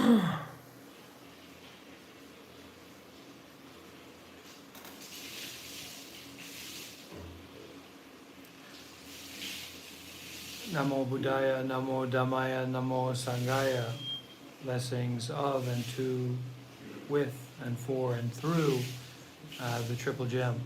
Namo Buddhaya, Namo Dhammaya, Namo Sanghaya. Blessings of and to, with and for and through the Triple Gem.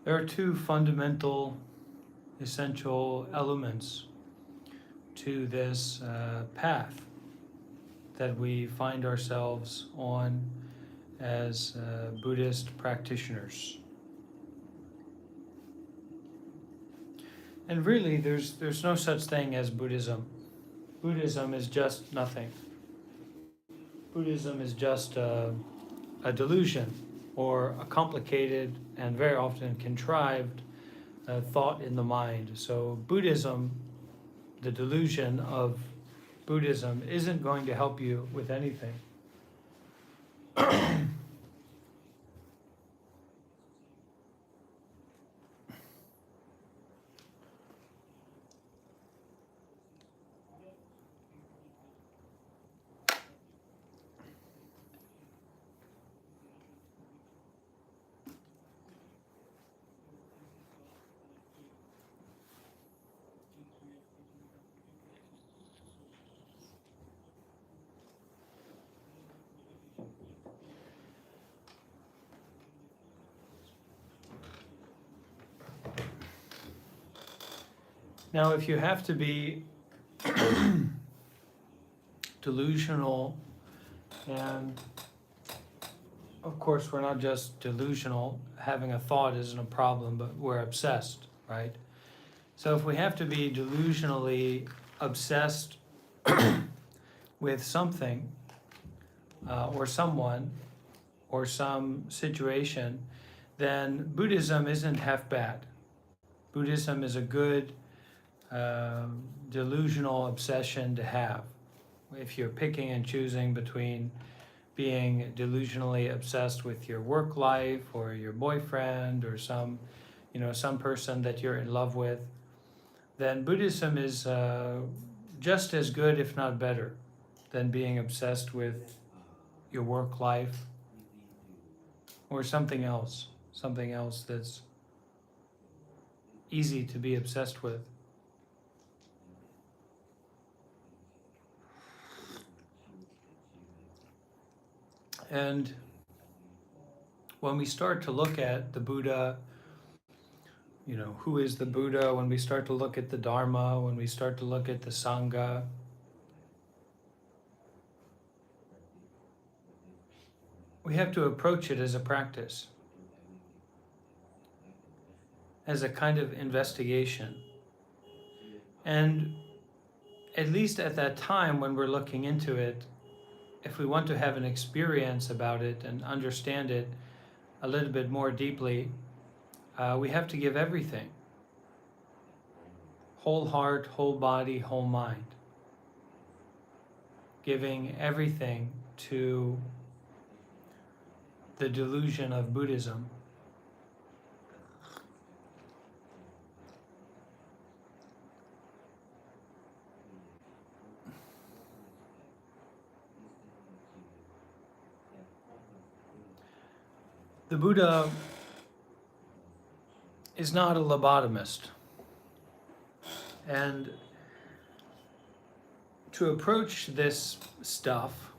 There are two fundamental, essential elements to this path that we find ourselves on as Buddhist practitioners. And really, there's no such thing as Buddhism. Buddhism is just nothing. Buddhism is just a delusion or a complicated and very often contrived thought in the mind. So Buddhism, the delusion of Buddhism, isn't going to help you with anything. Now, if you have to be delusional, and of course we're not just delusional, having a thought isn't a problem, but we're obsessed, right? So if we have to be delusionally obsessed with something or someone or some situation, then Buddhism isn't half bad. Buddhism is a good delusional obsession to have. If you're picking and choosing between being delusionally obsessed with your work life or your boyfriend or some person that you're in love with, then Buddhism is just as good, if not better, than being obsessed with your work life or something else that's easy to be obsessed with. And when we start to look at the Buddha, who is the Buddha, when we start to look at the Dharma, when we start to look at the Sangha, we have to approach it as a practice, as a kind of investigation. And at least at that time when we're looking into it, if we want to have an experience about it and understand it a little bit more deeply, we have to give everything. Whole heart, whole body, whole mind. Giving everything to the delusion of Buddhism. The Buddha is not a lobotomist. And to approach this stuff,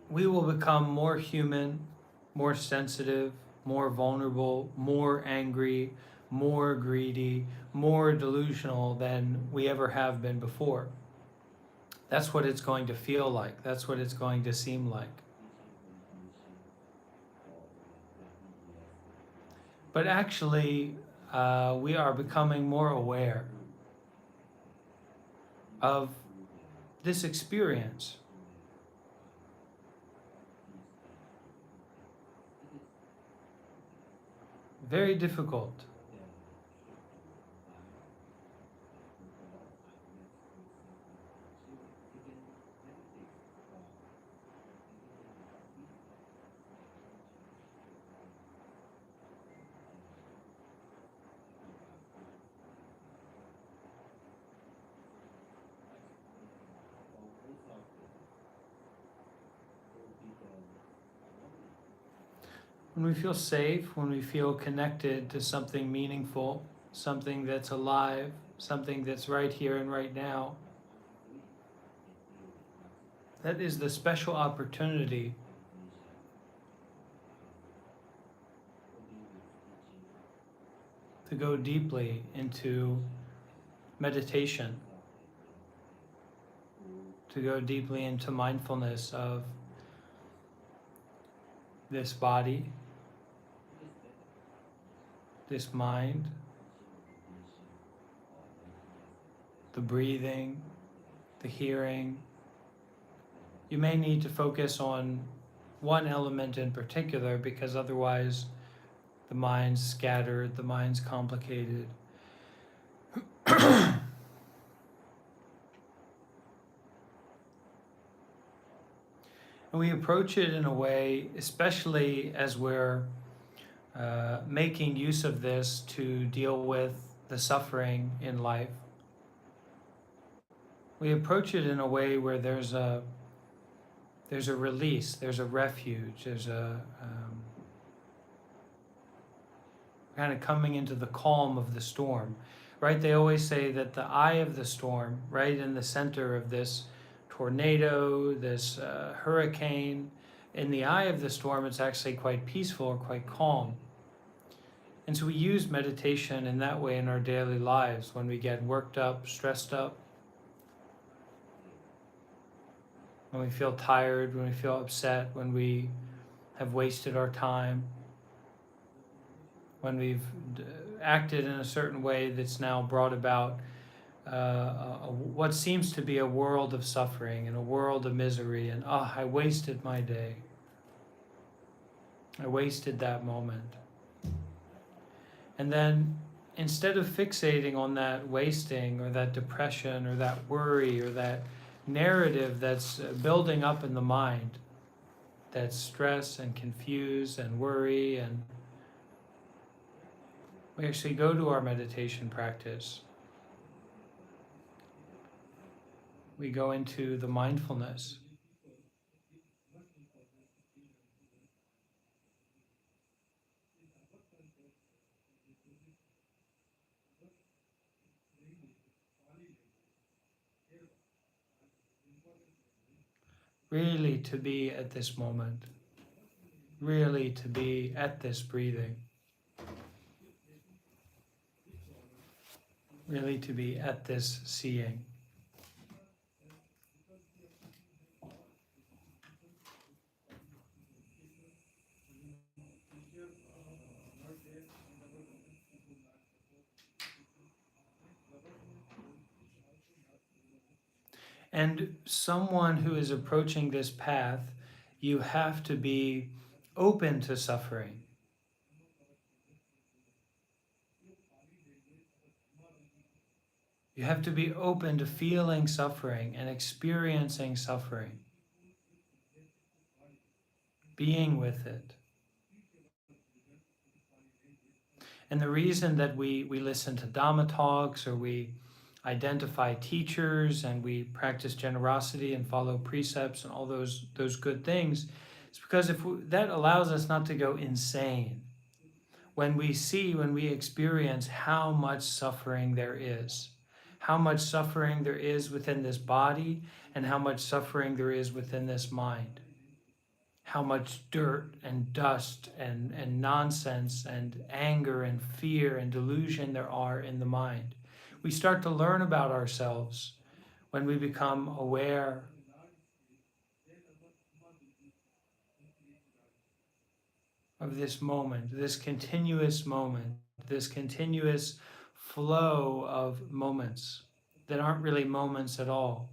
we will become more human, more sensitive, more vulnerable, more angry, more greedy, more delusional than we ever have been before. That's what it's going to feel like. That's what it's going to seem like. But actually, we are becoming more aware of this experience. Very difficult. When we feel safe, when we feel connected to something meaningful, something that's alive, something that's right here and right now, that is the special opportunity to go deeply into meditation, to go deeply into mindfulness of this body, this mind, the breathing, the hearing. You may need to focus on one element in particular because otherwise the mind's scattered, the mind's complicated. And we approach it in a way, especially as we're making use of this to deal with the suffering in life. We approach it in a way where there's a release, there's a refuge, there's a kind of coming into the calm of the storm, right? They always say that the eye of the storm, right in the center of this tornado, this hurricane, in the eye of the storm, it's actually quite peaceful or quite calm. And so we use meditation in that way in our daily lives when we get worked up, stressed up, when we feel tired, when we feel upset, when we have wasted our time, when we've acted in a certain way that's now brought about what seems to be a world of suffering and a world of misery, and I wasted my day. I wasted that moment. And then instead of fixating on that wasting or that depression or that worry or that narrative that's building up in the mind, that's stress and confuse and worry, and we actually go to our meditation practice. We go into the mindfulness. Really to be at this moment. Really to be at this breathing. Really to be at this seeing. And someone who is approaching this path, you have to be open to suffering. You have to be open to feeling suffering and experiencing suffering, being with it. And the reason that we listen to Dhamma talks, or we identify teachers, and we practice generosity and follow precepts and all those good things, is because that allows us not to go insane when we experience how much suffering there is. How much suffering there is within this body, and how much suffering there is within this mind. How much dirt and dust and nonsense and anger and fear and delusion there are in the mind. We start to learn about ourselves when we become aware of this moment, this continuous flow of moments that aren't really moments at all.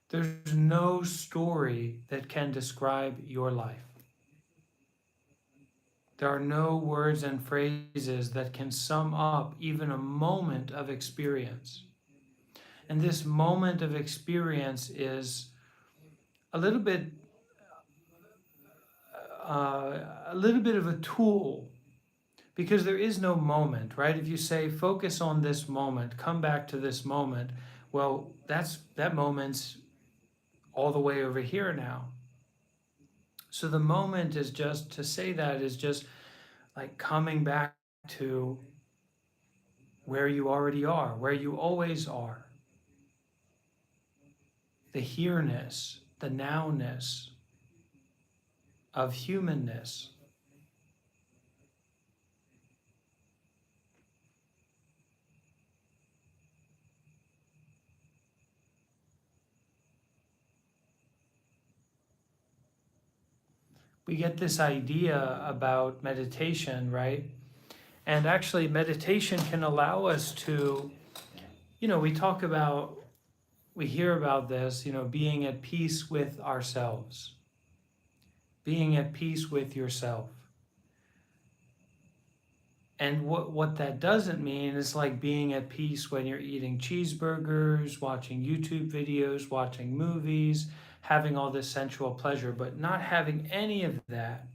There's no story that can describe your life. There are no words and phrases that can sum up even a moment of experience. And this moment of experience is a little bit of a tool, because there is no moment, right? If you say focus on this moment, come back to this moment, well, that moment's all the way over here now. So the moment is just, to say that is just like coming back to where you already are, where you always are. The here-ness, the now-ness of humanness. We get this idea about meditation, right? And actually, meditation can allow us to, we hear about this, being at peace with ourselves, being at peace with yourself. And what that doesn't mean is like being at peace when you're eating cheeseburgers, watching YouTube videos, watching movies, having all this sensual pleasure, but not having any of that,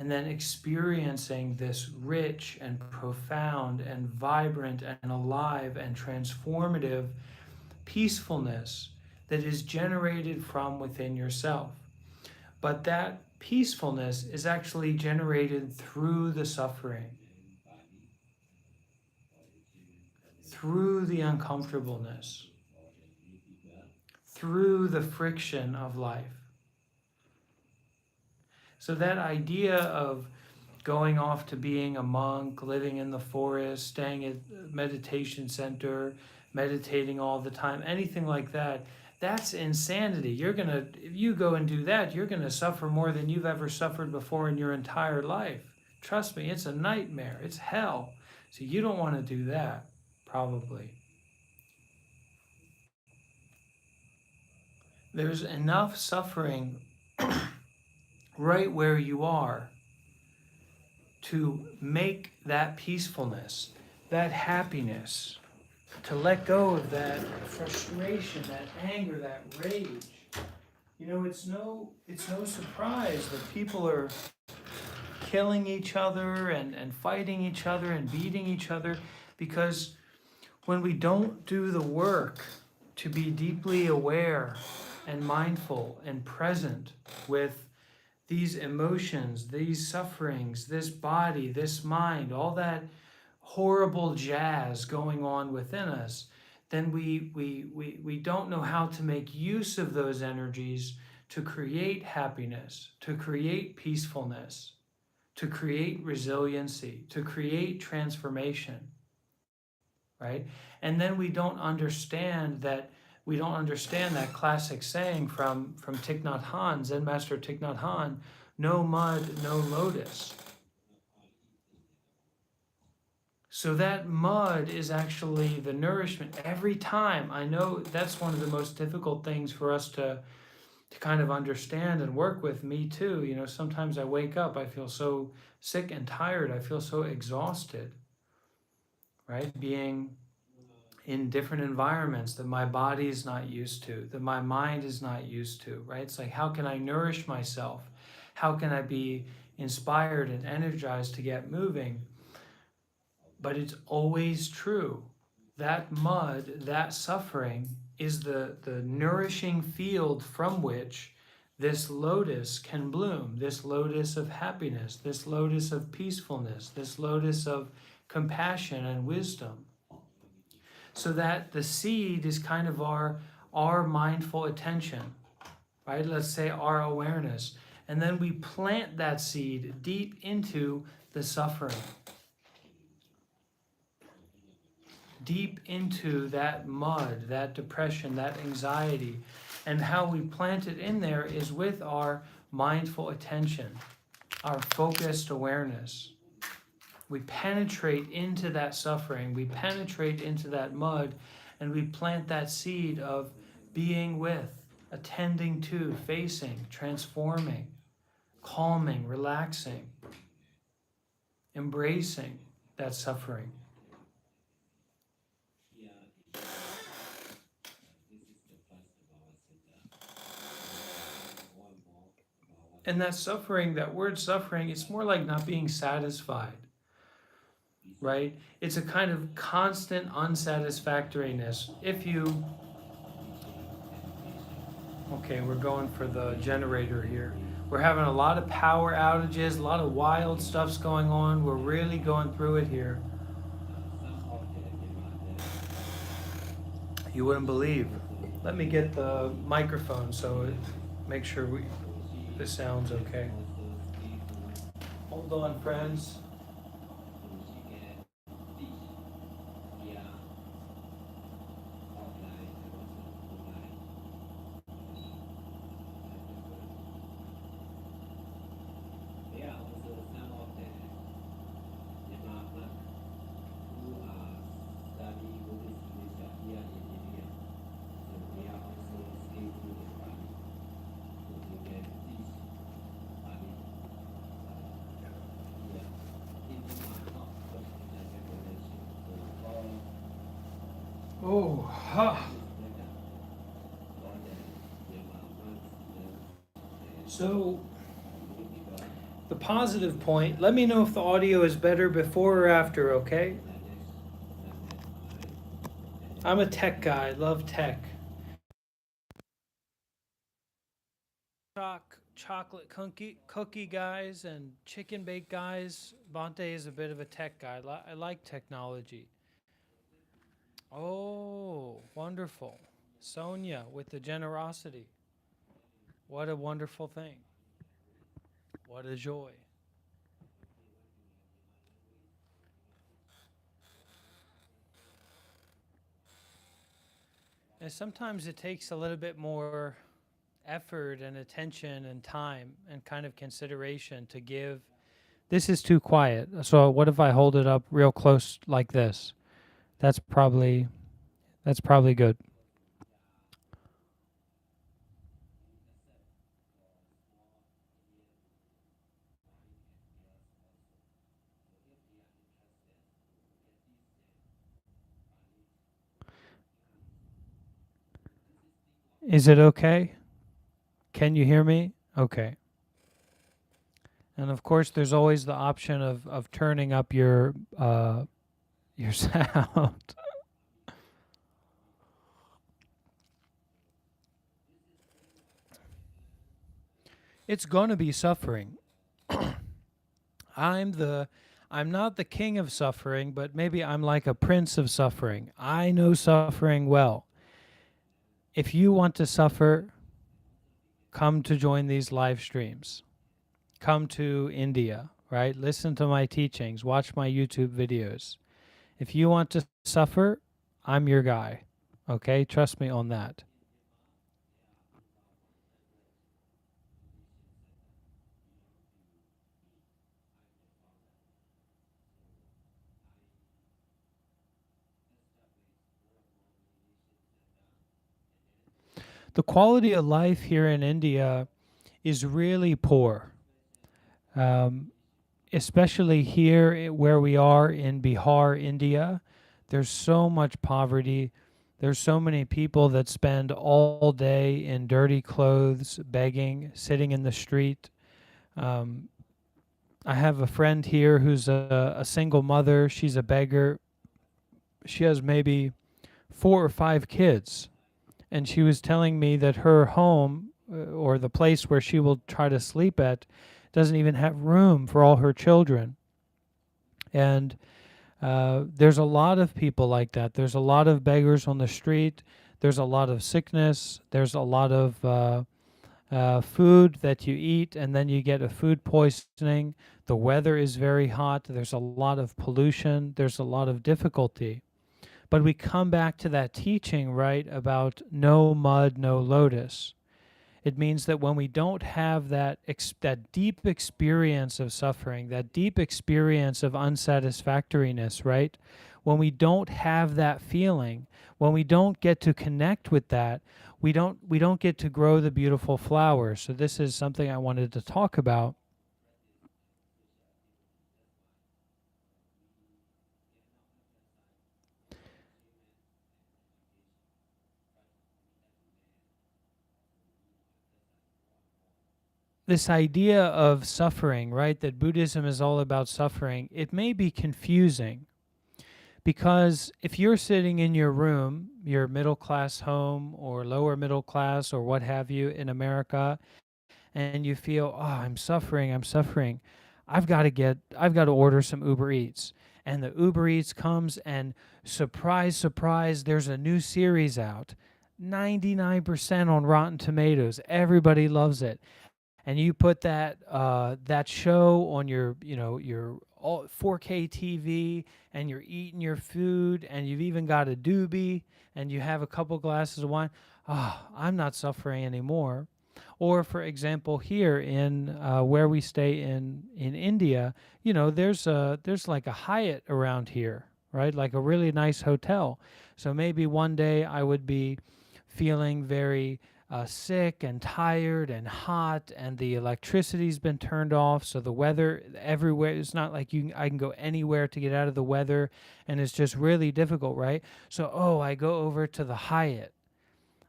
and then experiencing this rich and profound and vibrant and alive and transformative peacefulness that is generated from within yourself. But that peacefulness is actually generated through the suffering, through the uncomfortableness, through the friction of life. So that idea of going off to being a monk, living in the forest, staying at a meditation center, meditating all the time, anything like that, that's insanity. If you go and do that, you're gonna suffer more than you've ever suffered before in your entire life. Trust me, it's a nightmare, it's hell. So you don't wanna do that, probably. There's enough suffering right where you are to make that peacefulness, that happiness, to let go of that frustration, that anger, that rage. It's no surprise that people are killing each other and fighting each other and beating each other, because when we don't do the work to be deeply aware and mindful and present with these emotions, these sufferings, this body, this mind, all that horrible jazz going on within us, then we don't know how to make use of those energies to create happiness, to create peacefulness, to create resiliency, to create transformation, right? And then we don't understand that classic saying from Thich Nhat Hanh, Zen Master Thich Nhat Hanh, no mud, no lotus. So that mud is actually the nourishment. Every time, I know that's one of the most difficult things for us to kind of understand and work with. Me too. Sometimes I wake up, I feel so sick and tired, I feel so exhausted, right? Being in different environments that my body is not used to, that my mind is not used to, right? It's like, how can I nourish myself? How can I be inspired and energized to get moving? But it's always true. That mud, that suffering is the nourishing field from which this lotus can bloom, this lotus of happiness, this lotus of peacefulness, this lotus of compassion and wisdom. So that the seed is kind of our mindful attention, right? Let's say our awareness. And then we plant that seed deep into the suffering, deep into that mud, that depression, that anxiety. And how we plant it in there is with our mindful attention, our focused awareness. We penetrate into that suffering, we penetrate into that mud, and we plant that seed of being with attending to, facing, transforming, calming, relaxing, embracing that suffering. And that suffering, that word suffering, it's more like not being satisfied, right? It's a kind of constant unsatisfactoriness. Okay, we're going for the generator here. We're having a lot of power outages, a lot of wild stuff's going on. We're really going through it here. You wouldn't believe. Let me get the microphone make sure the sound's okay. Hold on, friends. Oh, huh. So, the positive point, let me know if the audio is better before or after, okay? I'm a tech guy, love tech. Chocolate cookie guys and chicken bake guys. Bante is a bit of a tech guy. I like technology. Oh, wonderful. Sonia with the generosity. What a wonderful thing. What a joy. And sometimes it takes a little bit more effort and attention and time and kind of consideration to give. This is too quiet. So what if I hold it up real close like this? That's probably good. Is it okay? Can you hear me? Okay. And of course, there's always the option of turning up your sound. It's gonna be suffering. I'm not the king of suffering, but maybe I'm like a prince of suffering. I know suffering well. If you want to suffer, come to join these live streams. Come to India, right? Listen to my teachings, watch my YouTube videos. If you want to suffer, I'm your guy. Okay? Trust me on that. The quality of life here in India is really poor, especially here where we are in Bihar, India. There's so much poverty. There's so many people that spend all day in dirty clothes, begging, sitting in the street. I have a friend here who's a single mother. She's a beggar. She has maybe 4 or 5 kids. And she was telling me that her home or the place where she will try to sleep at doesn't even have room for all her children. And there's a lot of people like that. There's a lot of beggars on the street. There's a lot of sickness. There's a lot of food that you eat and then you get a food poisoning. The weather is very hot. There's a lot of pollution. There's a lot of difficulty. But we come back to that teaching, right, about no mud, no lotus. It means that when we don't have that deep experience of suffering, that deep experience of unsatisfactoriness, right, when we don't have that feeling, when we don't get to connect with that, we don't get to grow the beautiful flowers. So this is something I wanted to talk about. This idea of suffering, right? That Buddhism is all about suffering. It may be confusing because if you're sitting in your room, your middle class home or lower middle class or what have you in America, and you feel, oh, I'm suffering. I've got to order some Uber Eats. And the Uber Eats comes and surprise, surprise, there's a new series out. 99% on Rotten Tomatoes. Everybody loves it. And you put that show on your 4K TV, and you're eating your food, and you've even got a doobie, and you have a couple glasses of wine. Oh, I'm not suffering anymore. Or, for example, here in where we stay in India, there's like a Hyatt around here, right? Like a really nice hotel. So maybe one day I would be feeling very sick and tired and hot, and the electricity's been turned off, so the weather everywhere, it's not like I can go anywhere to get out of the weather, and it's just really difficult, right? So I go over to the Hyatt,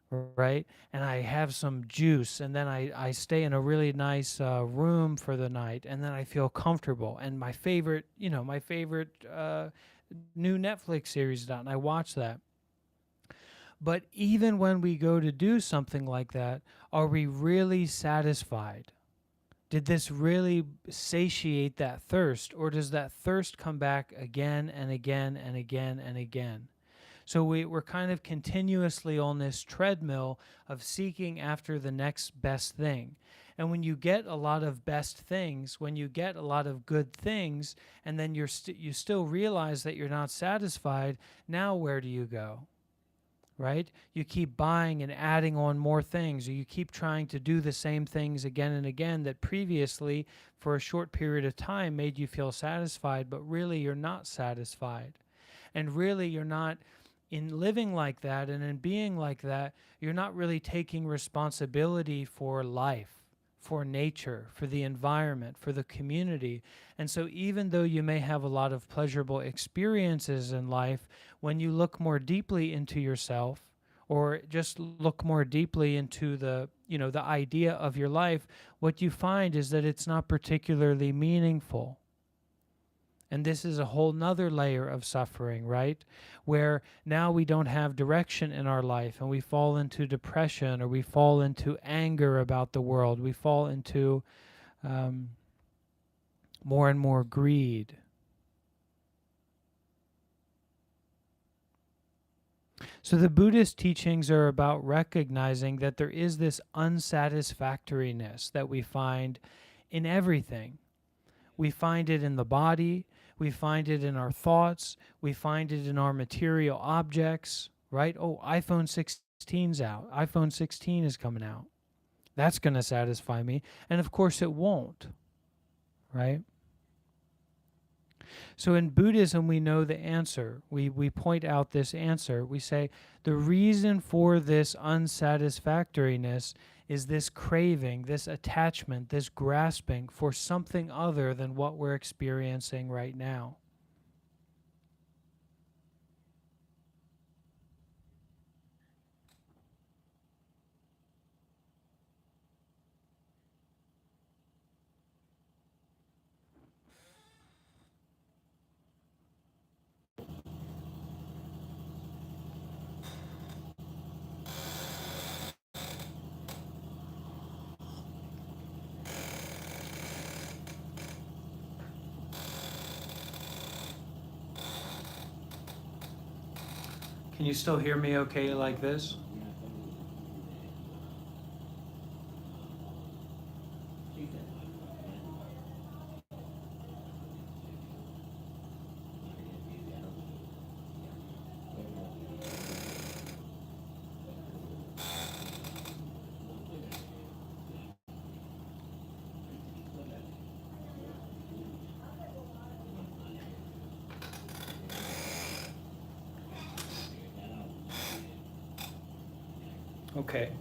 right, and I have some juice, and then I stay in a really nice room for the night, and then I feel comfortable, and my favorite new Netflix series is out, and I watch that. But even when we go to do something like that, are we really satisfied? Did this really satiate that thirst, or does that thirst come back again and again and again and again? So we're kind of continuously on this treadmill of seeking after the next best thing. And when you get a lot of best things, when you get a lot of good things, and then you still realize that you're not satisfied, now where do you go? Right? You keep buying and adding on more things, or you keep trying to do the same things again and again that previously, for a short period of time, made you feel satisfied, but really you're not satisfied. And really you're not, in living like that and in being like that, you're not really taking responsibility for life, for nature, for the environment, for the community. And so even though you may have a lot of pleasurable experiences in life, when you look more deeply into yourself, or just look more deeply into the idea of your life, what you find is that it's not particularly meaningful. And this is a whole nother layer of suffering, right? Where now we don't have direction in our life, and we fall into depression, or we fall into anger about the world. We fall into more and more greed. So the Buddhist teachings are about recognizing that there is this unsatisfactoriness that we find in everything. We find it in the body, we find it in our thoughts, we find it in our material objects, right? Oh, iPhone 16's out. iPhone 16 is coming out. That's going to satisfy me. And of course it won't, right? So in Buddhism, we know the answer. We point out this answer. We say the reason for this unsatisfactoriness is this craving, this attachment, this grasping for something other than what we're experiencing right now. Can you still hear me okay like this? Okay.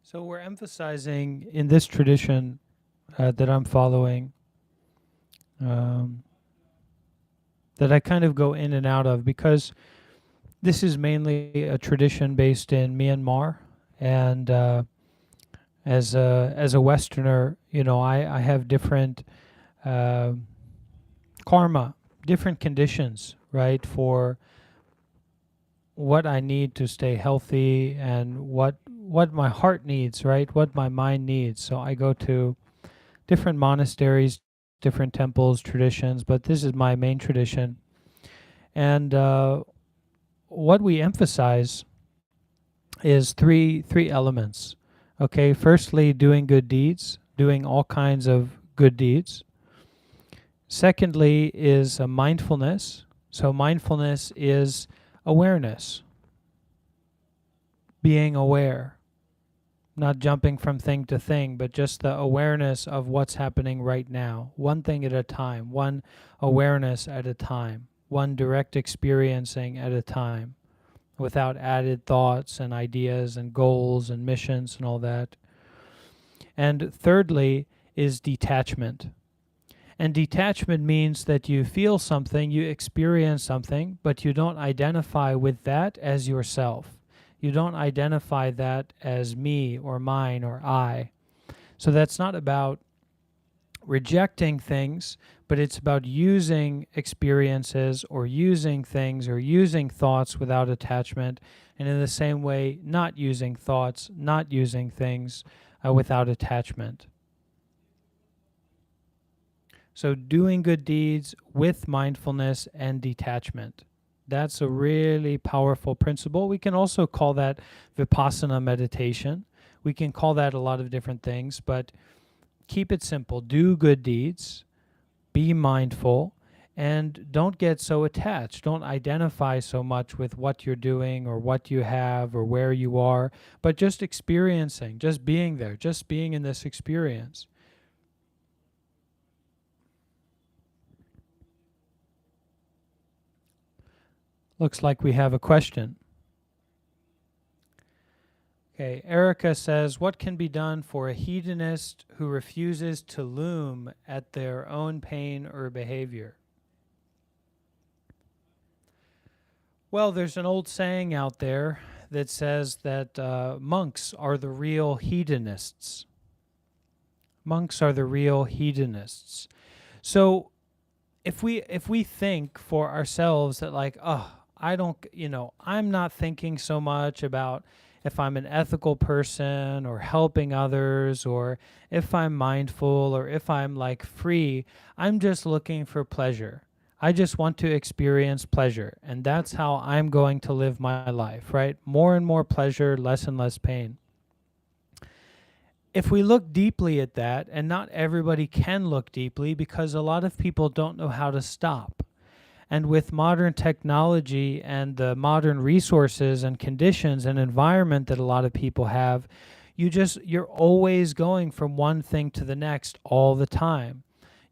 So we're emphasizing in this tradition that I'm following, um, that I kind of go in and out of, because this is mainly a tradition based in Myanmar, and as a Westerner, I have different uh, karma, different conditions, right, for what I need to stay healthy, and what my heart needs, right, what my mind needs. So I go to different monasteries, different temples, traditions, but this is my main tradition. And what we emphasize is three elements. Okay, firstly, doing good deeds, doing all kinds of good deeds. Secondly is mindfulness. So mindfulness is awareness, being aware, not jumping from thing to thing, but just the awareness of what's happening right now, one thing at a time, one awareness at a time, one direct experiencing at a time, without added thoughts and ideas and goals and missions and all that. And thirdly is detachment. And detachment means that you feel something, you experience something, but you don't identify with that as yourself. You don't identify that as me or mine or I. So that's not about rejecting things, but it's about using experiences or using things or using thoughts without attachment, and in the same way, not using thoughts, not using things without attachment. So doing good deeds with mindfulness and detachment. That's a really powerful principle. We can also call that vipassana meditation. We can call that a lot of different things, but keep it simple. Do good deeds, be mindful, and don't get so attached. Don't identify so much with what you're doing or what you have or where you are, but just experiencing, just being there, just being in this experience. Looks like we have a question. Okay, Erica says, what can be done for a hedonist who refuses to loom at their own pain or behavior? Well, there's an old saying out there that says that monks are the real hedonists. Monks are the real hedonists. So if we think for ourselves that like, oh, I don't, I'm not thinking so much about if I'm an ethical person or helping others or if I'm mindful or if I'm like free, I'm just looking for pleasure. I just want to experience pleasure, and that's how I'm going to live my life, right? More and more pleasure, less and less pain. If we look deeply at that, and not everybody can look deeply because a lot of people don't know how to stop. And with modern technology and the modern resources and conditions and environment that a lot of people have, you're always going from one thing to the next all the time.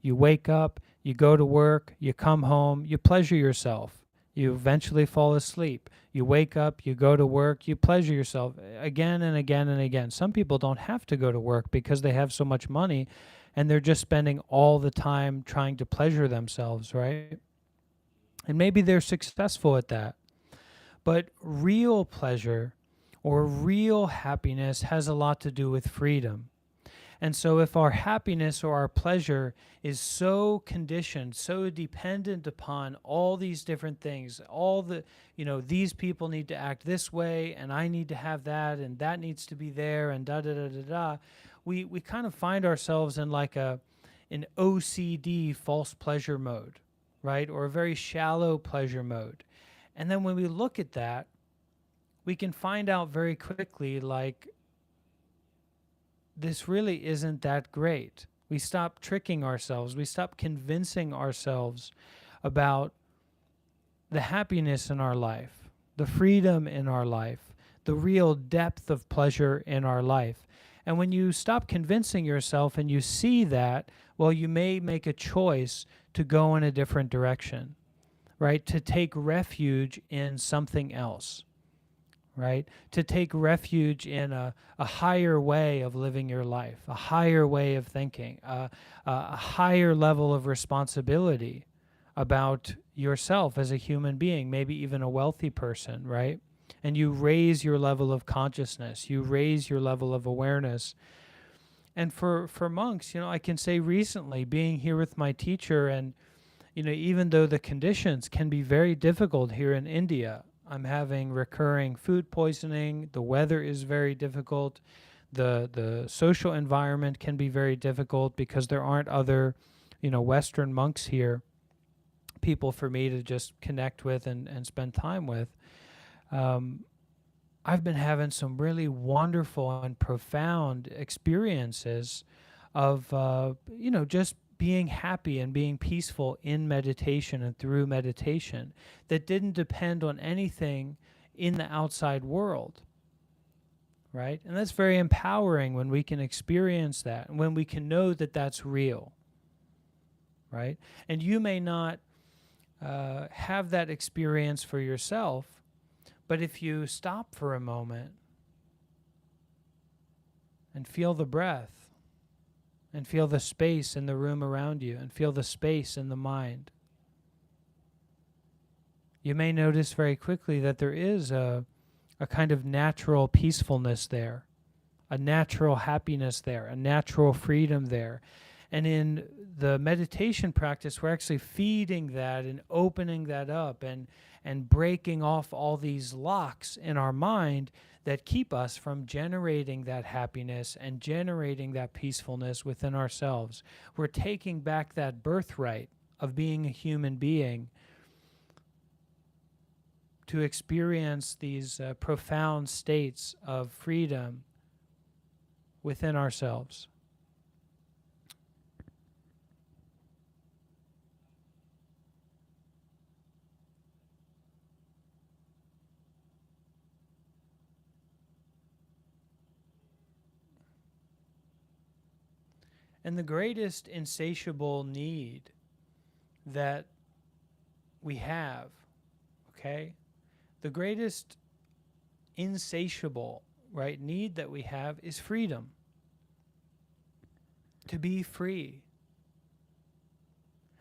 You wake up, you go to work, you come home, you pleasure yourself. You eventually fall asleep. You wake up, you go to work, you pleasure yourself again and again and again. Some people don't have to go to work because they have so much money and they're just spending all the time trying to pleasure themselves, right? And maybe they're successful at that. But real pleasure or real happiness has a lot to do with freedom. And so if our happiness or our pleasure is so conditioned, so dependent upon all these different things, all the, these people need to act this way and I need to have that and that needs to be there and da-da-da-da-da, we kind of find ourselves in like an OCD false pleasure mode, right? Or a very shallow pleasure mode. And then when we look at that, we can find out very quickly like, this really isn't that great. We stop tricking ourselves. We stop convincing ourselves about the happiness in our life, the freedom in our life, the real depth of pleasure in our life. And when you stop convincing yourself and you see that, well, you may make a choice to go in a different direction, right? To take refuge in something else. Right? To take refuge in a higher way of living your life, a higher way of thinking, a higher level of responsibility about yourself as a human being, maybe even a wealthy person, right? And you raise your level of consciousness, you raise your level of awareness. And for monks, I can say recently, being here with my teacher and, even though the conditions can be very difficult here in India, I'm having recurring food poisoning. The weather is very difficult. The social environment can be very difficult because there aren't other, Western monks here, people for me to just connect with and spend time with. I've been having some really wonderful and profound experiences of, just being happy and being peaceful in meditation and through meditation that didn't depend on anything in the outside world, right? And that's very empowering when we can experience that and when we can know that that's real, right? And you may not have that experience for yourself, but if you stop for a moment and feel the breath and feel the space in the room around you and feel the space in the mind, you may notice very quickly that there is a kind of natural peacefulness there, a natural happiness there, a natural freedom there. And in the meditation practice, we're actually feeding that and opening that up and breaking off all these locks in our mind that keep us from generating that happiness and generating that peacefulness within ourselves. We're taking back that birthright of being a human being to experience these profound states of freedom within ourselves. And the greatest insatiable need that we have, okay, the greatest insatiable, right, need that we have is freedom. To be free.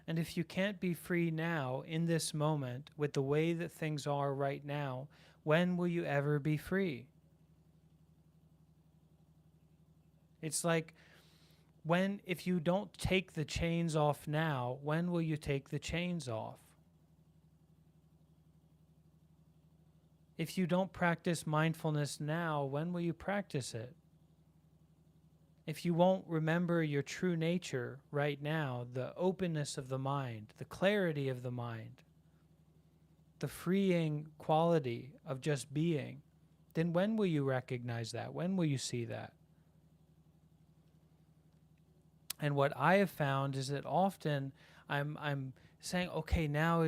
And if you can't be free now, in this moment, with the way that things are right now, when will you ever be free? It's like, if you don't take the chains off now, when will you take the chains off? If you don't practice mindfulness now, when will you practice it? If you won't remember your true nature right now, the openness of the mind, the clarity of the mind, the freeing quality of just being, then when will you recognize that? When will you see that? And what I have found is that often I'm saying, okay, now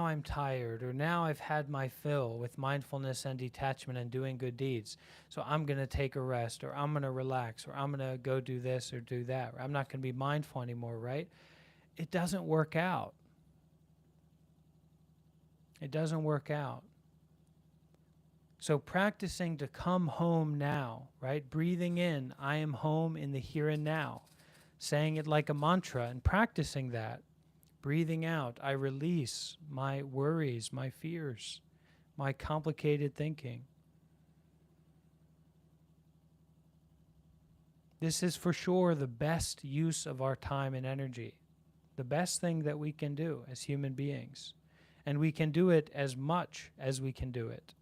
I'm tired, or now I've had my fill with mindfulness and detachment and doing good deeds. So I'm going to take a rest, or I'm going to relax, or I'm going to go do this or do that, or I'm not going to be mindful anymore, right? It doesn't work out. It doesn't work out. So practicing to come home now, right? Breathing in, I am home in the here and now. Saying it like a mantra and practicing that. Breathing out, I release my worries, my fears, my complicated thinking. This is for sure the best use of our time and energy, the best thing that we can do as human beings. And we can do it as much as we can do it.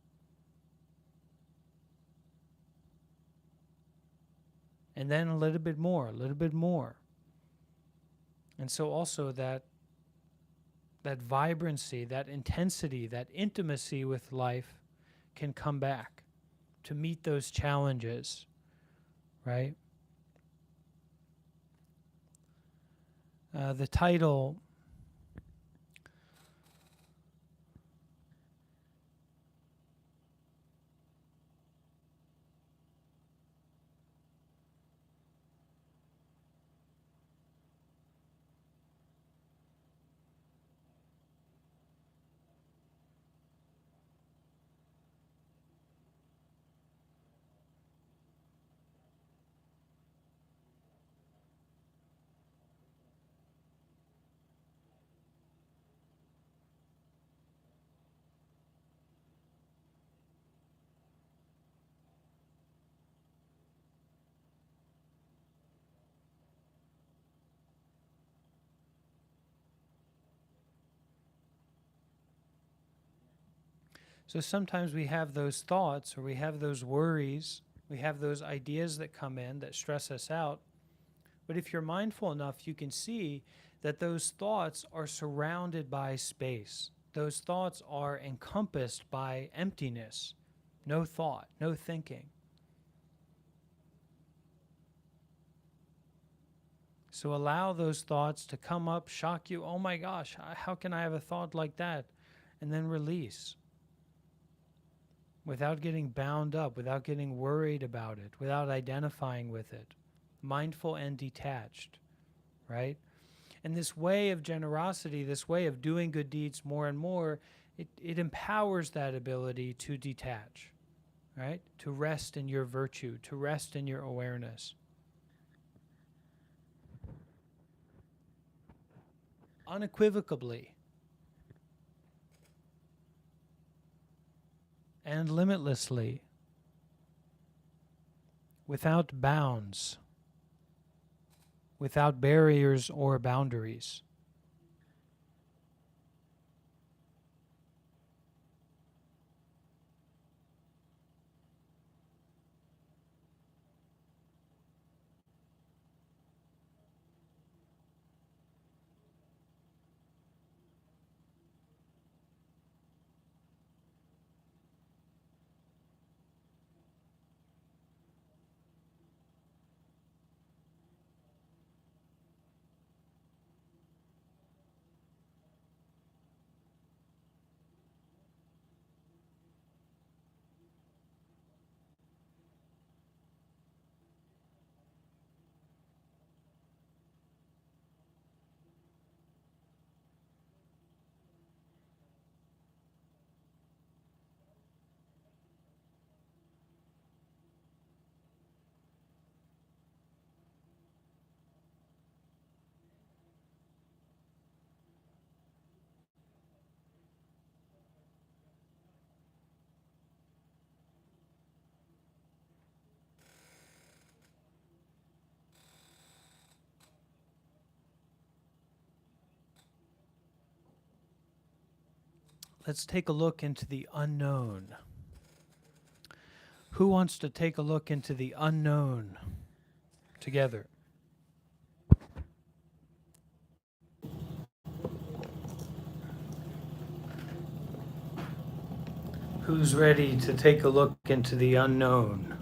And then a little bit more, a little bit more. And so also that vibrancy, that intensity, that intimacy with life can come back to meet those challenges, right? The title So sometimes we have those thoughts, or we have those worries, we have those ideas that come in that stress us out. But if you're mindful enough, you can see that those thoughts are surrounded by space. those thoughts are encompassed by emptiness, no thought, no thinking. So allow those thoughts to come up, shock you. Oh my gosh, how can I have a thought like that? And then release. Without getting bound up, without getting worried about it, without identifying with it. Mindful and detached, right? And this way of generosity, this way of doing good deeds more and more, it empowers that ability to detach, right? To rest in your virtue, to rest in your awareness. Unequivocally and limitlessly, without bounds, without barriers or boundaries. Let's take a look into the unknown. Who wants to take a look into the unknown together? Who's ready to take a look into the unknown?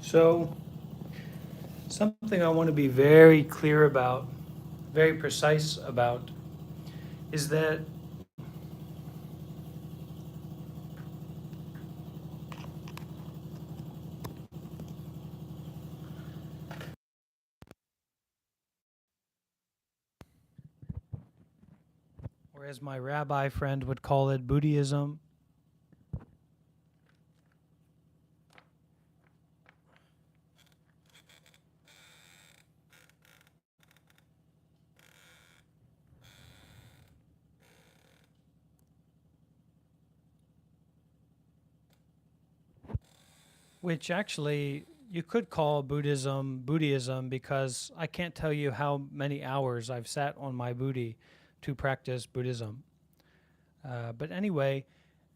So, something I want to be very clear about, very precise about, is that or as my rabbi friend would call it, Buddhism, which actually you could call Buddhism because I can't tell you how many hours I've sat on my booty to practice Buddhism. But anyway,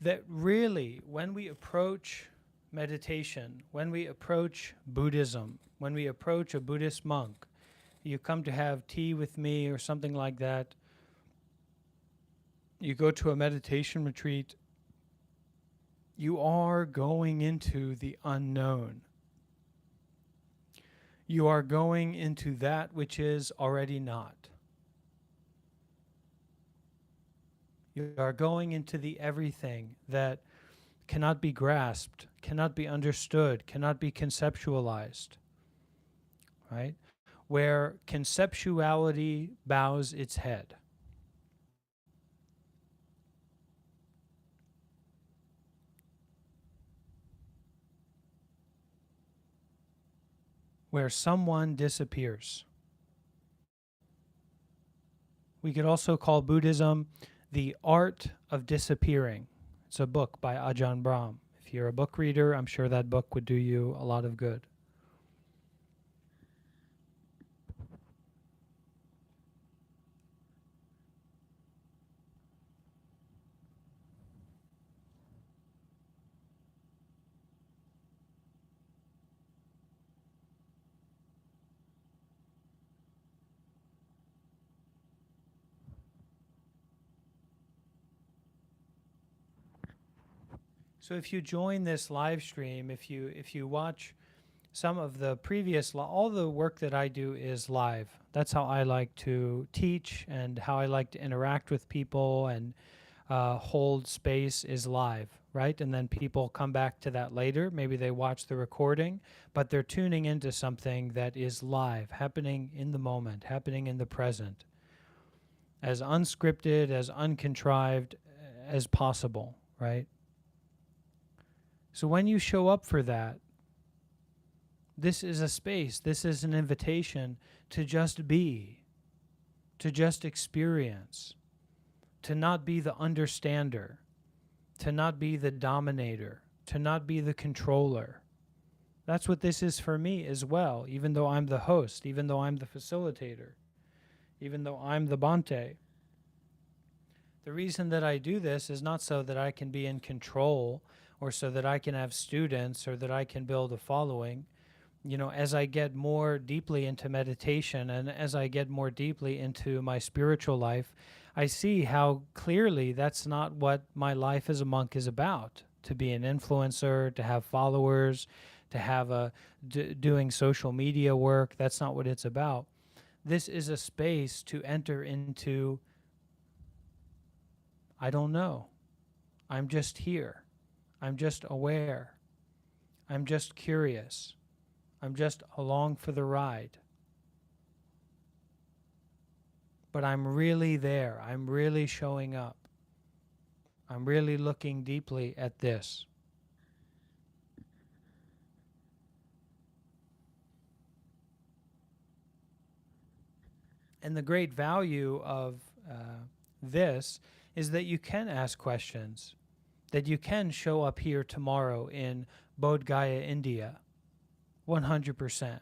that really, when we approach meditation, when we approach Buddhism, when we approach a Buddhist monk, you come to have tea with me or something like that, you go to a meditation retreat, you are going into the unknown. You are going into that which is already not. You are going into the everything that cannot be grasped, cannot be understood, cannot be conceptualized, right? Where conceptuality bows its head. Where someone disappears. We could also call Buddhism the art of disappearing. It's a book by Ajahn Brahm. If you're a book reader, I'm sure that book would do you a lot of good. So if you join this live stream, if you watch some of the previous, all the work that I do is live. That's how I like to teach and how I like to interact with people and hold space is live, right? And then people come back to that later. Maybe they watch the recording, but they're tuning into something that is live, happening in the moment, happening in the present, as unscripted, as uncontrived as possible, right? So when you show up for that, this is a space, this is an invitation to just be, to just experience, to not be the understander, to not be the dominator, to not be the controller. That's what this is for me as well, even though I'm the host, even though I'm the facilitator, even though I'm the Bhante. The reason that I do this is not so that I can be in control or so that I can have students or that I can build a following. You know, as I get more deeply into meditation and as I get more deeply into my spiritual life, I see how clearly that's not what my life as a monk is about. To be an influencer, to have followers, to have doing social media work, that's not what it's about. This is a space to enter into, I don't know. I'm just here. I'm just aware. I'm just curious. I'm just along for the ride. But I'm really there. I'm really showing up. I'm really looking deeply at this. And the great value of this is that you can ask questions, that you can show up here tomorrow in Bodh Gaya, India, 100%.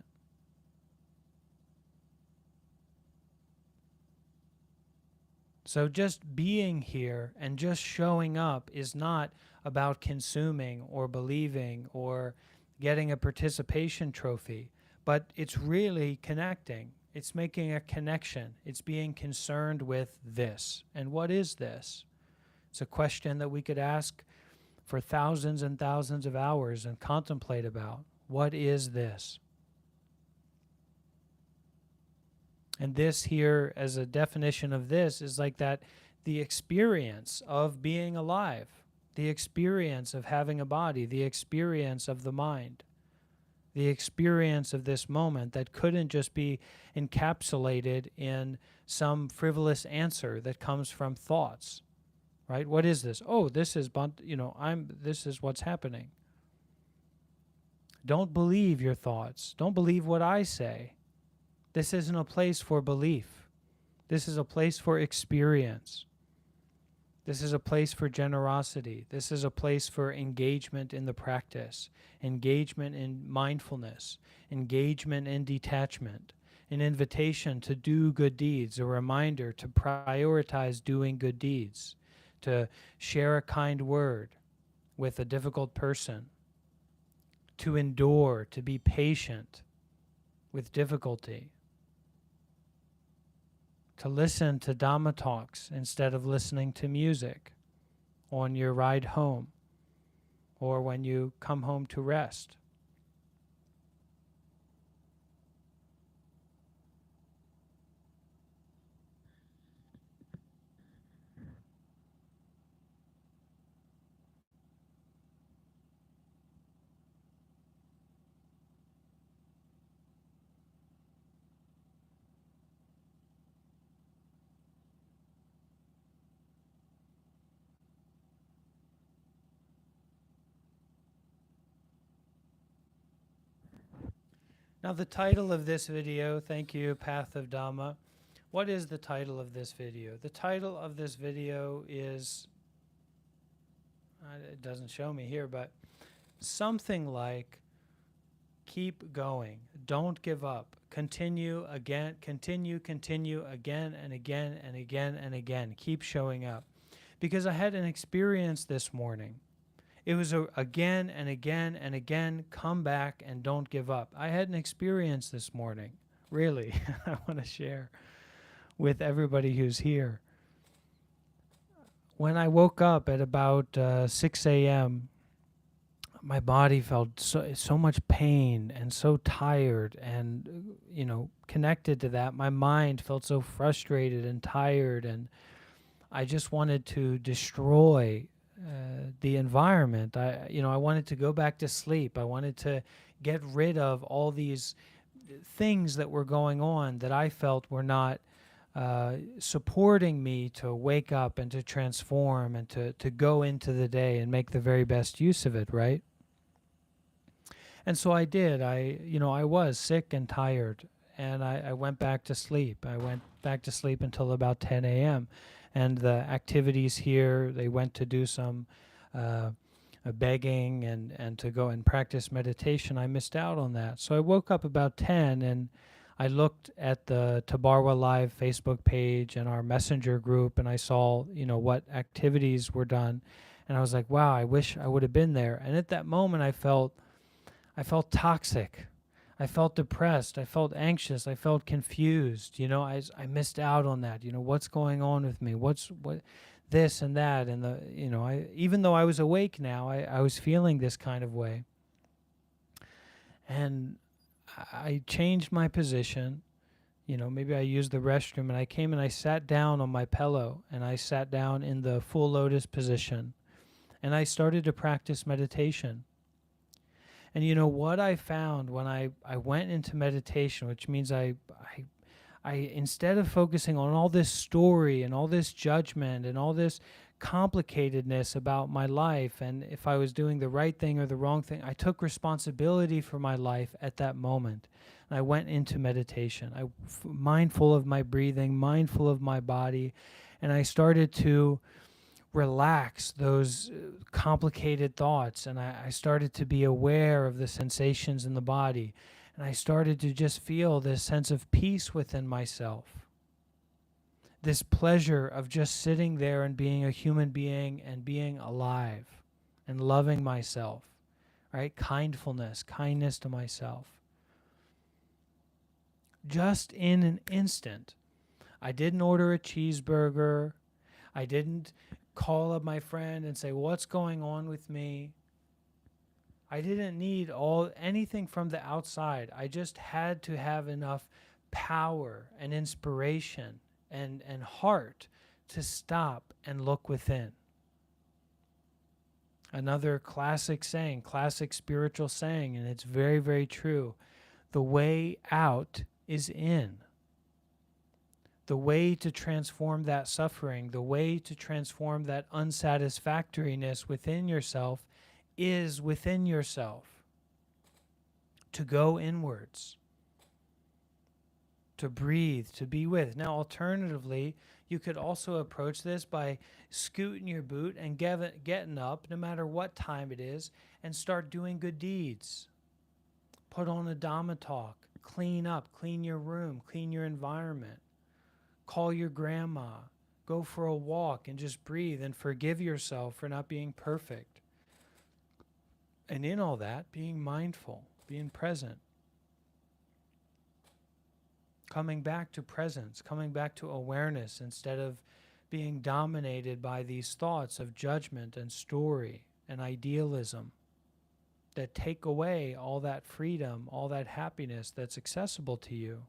So just being here and just showing up is not about consuming or believing or getting a participation trophy, but it's really connecting. It's making a connection. It's being concerned with this. And what is this? It's a question that we could ask for thousands and thousands of hours and contemplate about. What is this? And this here, as a definition of this, is like that the experience of being alive, the experience of having a body, the experience of the mind, the experience of this moment that couldn't just be encapsulated in some frivolous answer that comes from thoughts, right? What is this? Oh, this is, this is what's happening. Don't believe your thoughts. Don't believe what I say. This isn't a place for belief. This is a place for experience. This is a place for generosity. This is a place for engagement in the practice, engagement in mindfulness, engagement in detachment, an invitation to do good deeds, a reminder to prioritize doing good deeds, to share a kind word with a difficult person, to endure, to be patient with difficulty, to listen to Dhamma talks instead of listening to music on your ride home or when you come home to rest. Now the title of this video, thank you, Path of Dhamma. What is the title of this video? The title of this video is, it doesn't show me here, but something like keep going, don't give up, continue again, continue again and again and again and again, keep showing up. Because I had an experience this morning. It was again and again and again, come back and don't give up. I had an experience this morning, really, I want to share with everybody who's here. When I woke up at about 6 a.m., my body felt so much pain and so tired, and, connected to that, my mind felt so frustrated and tired, and I just wanted to destroy the environment. I wanted to go back to sleep. I wanted to get rid of all these things that were going on that I felt were not supporting me to wake up and to transform and to go into the day and make the very best use of it, right? And so I did. I was sick and tired, and I went back to sleep. I went back to sleep until about 10 a.m. And the activities here, they went to do some begging and to go and practice meditation. I missed out on that. So I woke up about 10 and I looked at the Tabarwa Live Facebook page and our messenger group, and I saw, what activities were done. And I was like, wow, I wish I would have been there. And at that moment, I felt toxic. I felt depressed. I felt anxious. I felt confused. I missed out on that. What's going on with me? What this and that, and even though I was awake now, I was feeling this kind of way. And I changed my position. Maybe I used the restroom, and I came and I sat down on my pillow, and I sat down in the full lotus position, and I started to practice meditation. And what I found when I went into meditation, which means I instead of focusing on all this story and all this judgment and all this complicatedness about my life and if I was doing the right thing or the wrong thing, I took responsibility for my life at that moment. And I went into meditation. Mindful of my breathing, mindful of my body, and I started to relax those complicated thoughts, and I started to be aware of the sensations in the body, and I started to just feel this sense of peace within myself, this pleasure of just sitting there and being a human being and being alive and loving myself, right? Kindness to myself. Just in an instant. I didn't order a cheeseburger. I didn't call up my friend and say, what's going on with me? I didn't need anything from the outside. I just had to have enough power and inspiration and heart to stop and look within. Another classic saying, classic spiritual saying, and it's very, very true. The way out is in. The way to transform that suffering, the way to transform that unsatisfactoriness within yourself is within yourself. To go inwards. To breathe, to be with. Now, alternatively, you could also approach this by scooting your boot and getting up, no matter what time it is, and start doing good deeds. Put on a Dhamma talk, clean up, clean your room, clean your environment. Call your grandma, go for a walk and just breathe and forgive yourself for not being perfect. And in all that, being mindful, being present. Coming back to presence, coming back to awareness instead of being dominated by these thoughts of judgment and story and idealism that take away all that freedom, all that happiness that's accessible to you.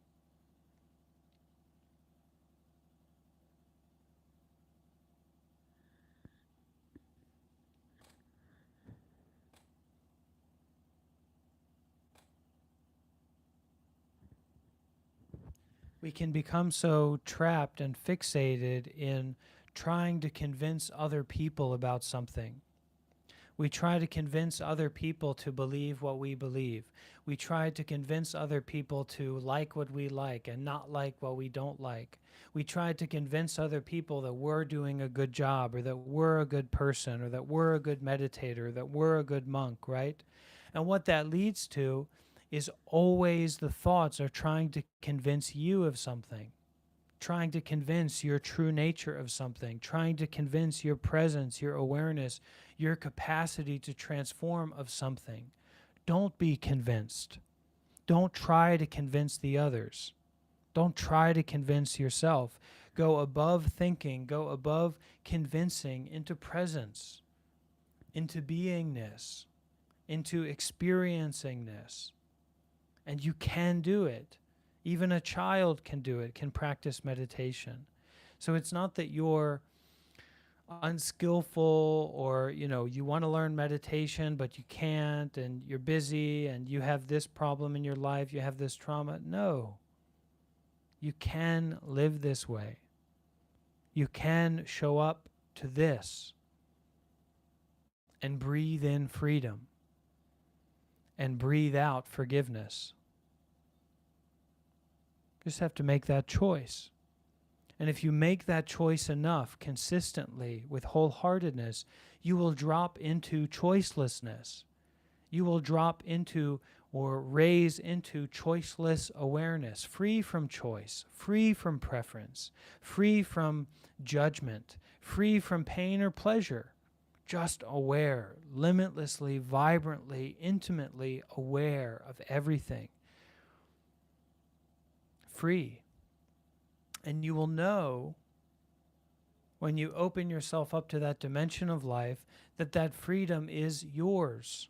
We can become so trapped and fixated in trying to convince other people about something. We try to convince other people to believe what we believe. We try to convince other people to like what we like and not like what we don't like. We try to convince other people that we're doing a good job or that we're a good person or that we're a good meditator or that we're a good monk, right? And what that leads to is always the thoughts are trying to convince you of something, trying to convince your true nature of something, trying to convince your presence, your awareness, your capacity to transform of something. Don't be convinced. Don't try to convince the others. Don't try to convince yourself. Go above thinking, go above convincing into presence, into beingness, into experiencingness. And you can do it. Even a child can do it, can practice meditation. So it's not that you're unskillful or, you want to learn meditation, but you can't, and you're busy, and you have this problem in your life, you have this trauma. No. You can live this way. You can show up to this and breathe in freedom and breathe out forgiveness. You just have to make that choice. And if you make that choice enough, consistently, with wholeheartedness, you will drop into choicelessness. You will drop into or raise into choiceless awareness, free from choice, free from preference, free from judgment, free from pain or pleasure. Just aware, limitlessly, vibrantly, intimately aware of everything. Free. And you will know when you open yourself up to that dimension of life that that freedom is yours.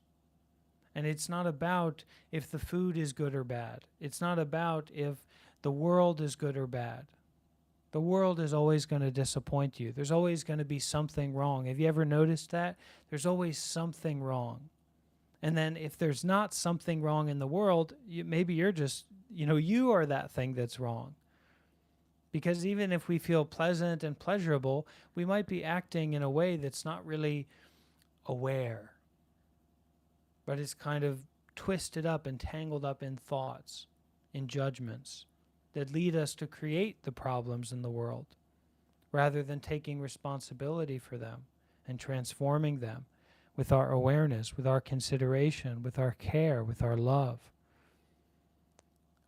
And it's not about if the food is good or bad. It's not about if the world is good or bad. The world is always going to disappoint you. There's always going to be something wrong. Have you ever noticed that? There's always something wrong. And then if there's not something wrong in the world, maybe you're just, you are that thing that's wrong. Because even if we feel pleasant and pleasurable, we might be acting in a way that's not really aware, but it's kind of twisted up and tangled up in thoughts, in judgments that lead us to create the problems in the world rather than taking responsibility for them and transforming them with our awareness, with our consideration, with our care, with our love,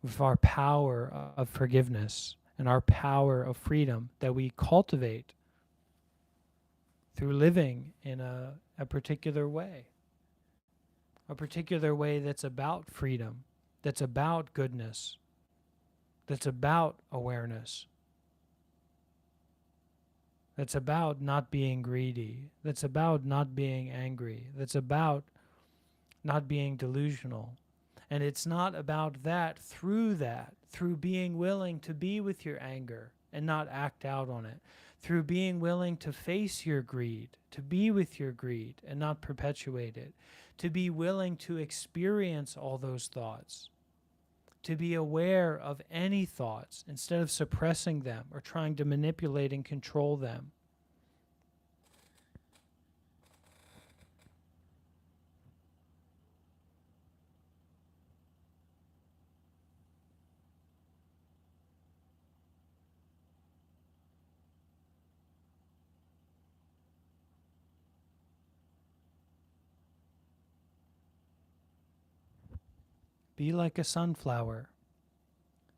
with our power of forgiveness and our power of freedom that we cultivate through living in a particular way that's about freedom, that's about goodness, that's about awareness, that's about not being greedy, that's about not being angry, that's about not being delusional. And it's not about that, through being willing to be with your anger and not act out on it, through being willing to face your greed, to be with your greed and not perpetuate it, to be willing to experience all those thoughts, to be aware of any thoughts instead of suppressing them or trying to manipulate and control them. Be like a sunflower.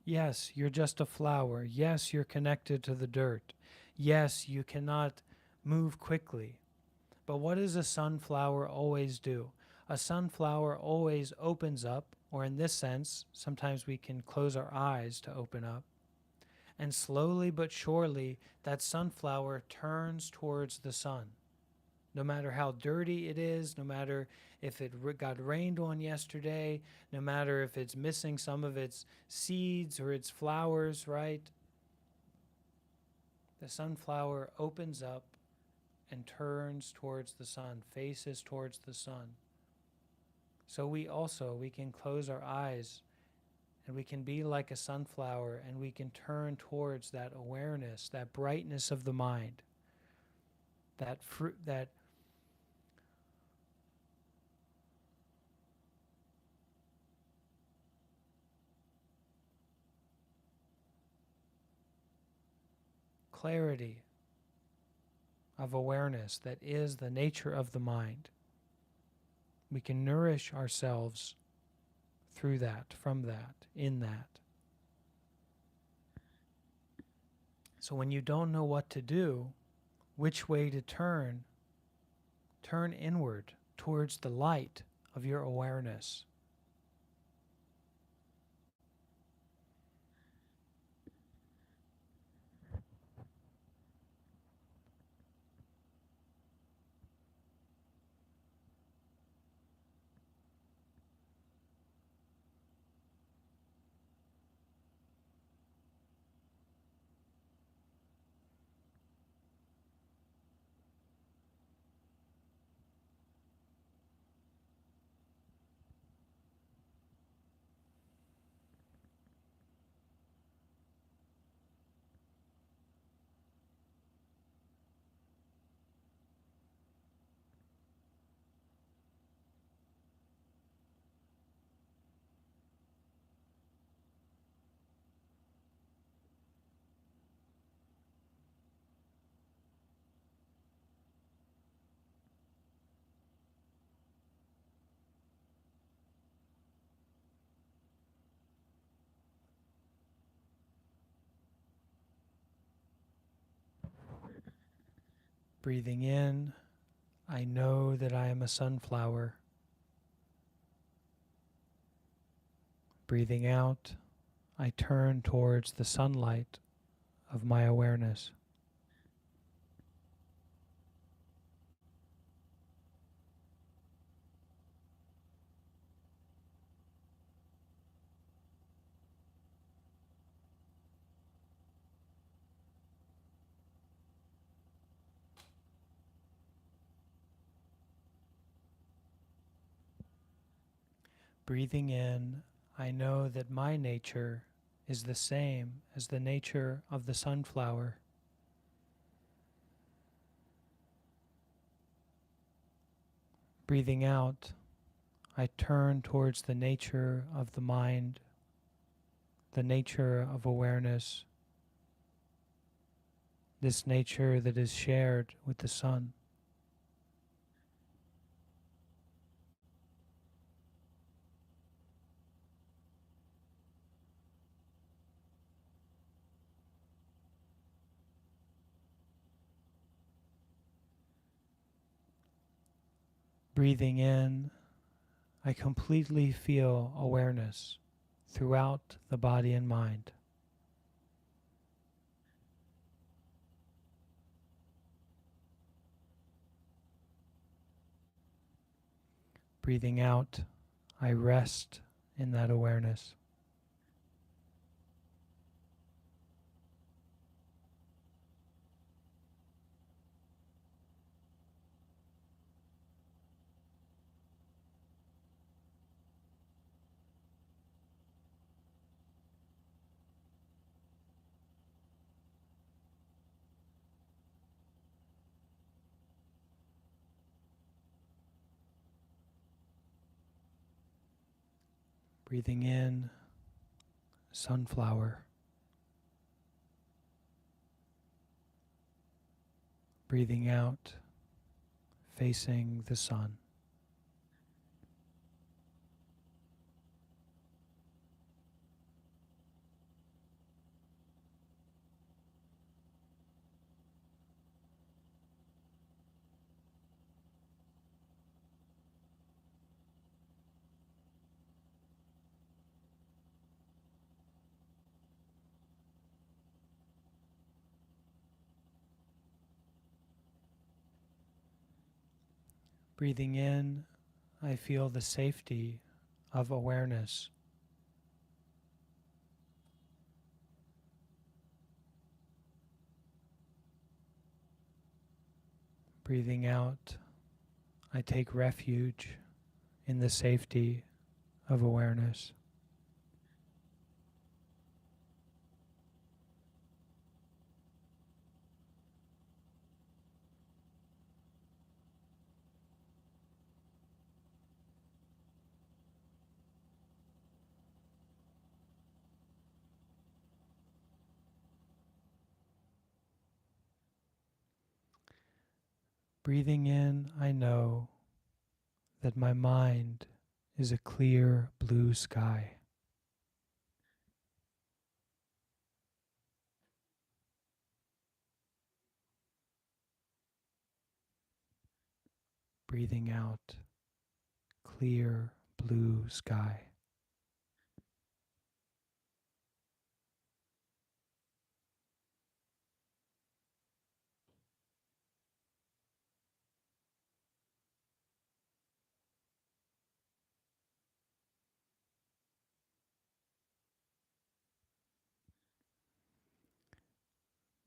Yes, you're just a flower. Yes, you're connected to the dirt. Yes, you cannot move quickly. But what does a sunflower always do? A sunflower always opens up, or in this sense, sometimes we can close our eyes to open up. And slowly but surely, that sunflower turns towards the sun. No matter how dirty it is, no matter if it got rained on yesterday, no matter if it's missing some of its seeds or its flowers, right? The sunflower opens up and turns towards the sun, faces towards the sun. So we can close our eyes and we can be like a sunflower and we can turn towards that awareness, that brightness of the mind, that fruit, that clarity of awareness that is the nature of the mind. We can nourish ourselves through that, from that, in that. So when you don't know what to do, which way to turn inward towards the light of your awareness. Breathing in, I know that I am a sunflower. Breathing out, I turn towards the sunlight of my awareness. Breathing in, I know that my nature is the same as the nature of the sunflower. Breathing out, I turn towards the nature of the mind, the nature of awareness, this nature that is shared with the sun. Breathing in, I completely feel awareness throughout the body and mind. Breathing out, I rest in that awareness. Breathing in, sunflower. Breathing out, facing the sun. Breathing in, I feel the safety of awareness. Breathing out, I take refuge in the safety of awareness. Breathing in, I know that my mind is a clear blue sky. Breathing out, clear blue sky.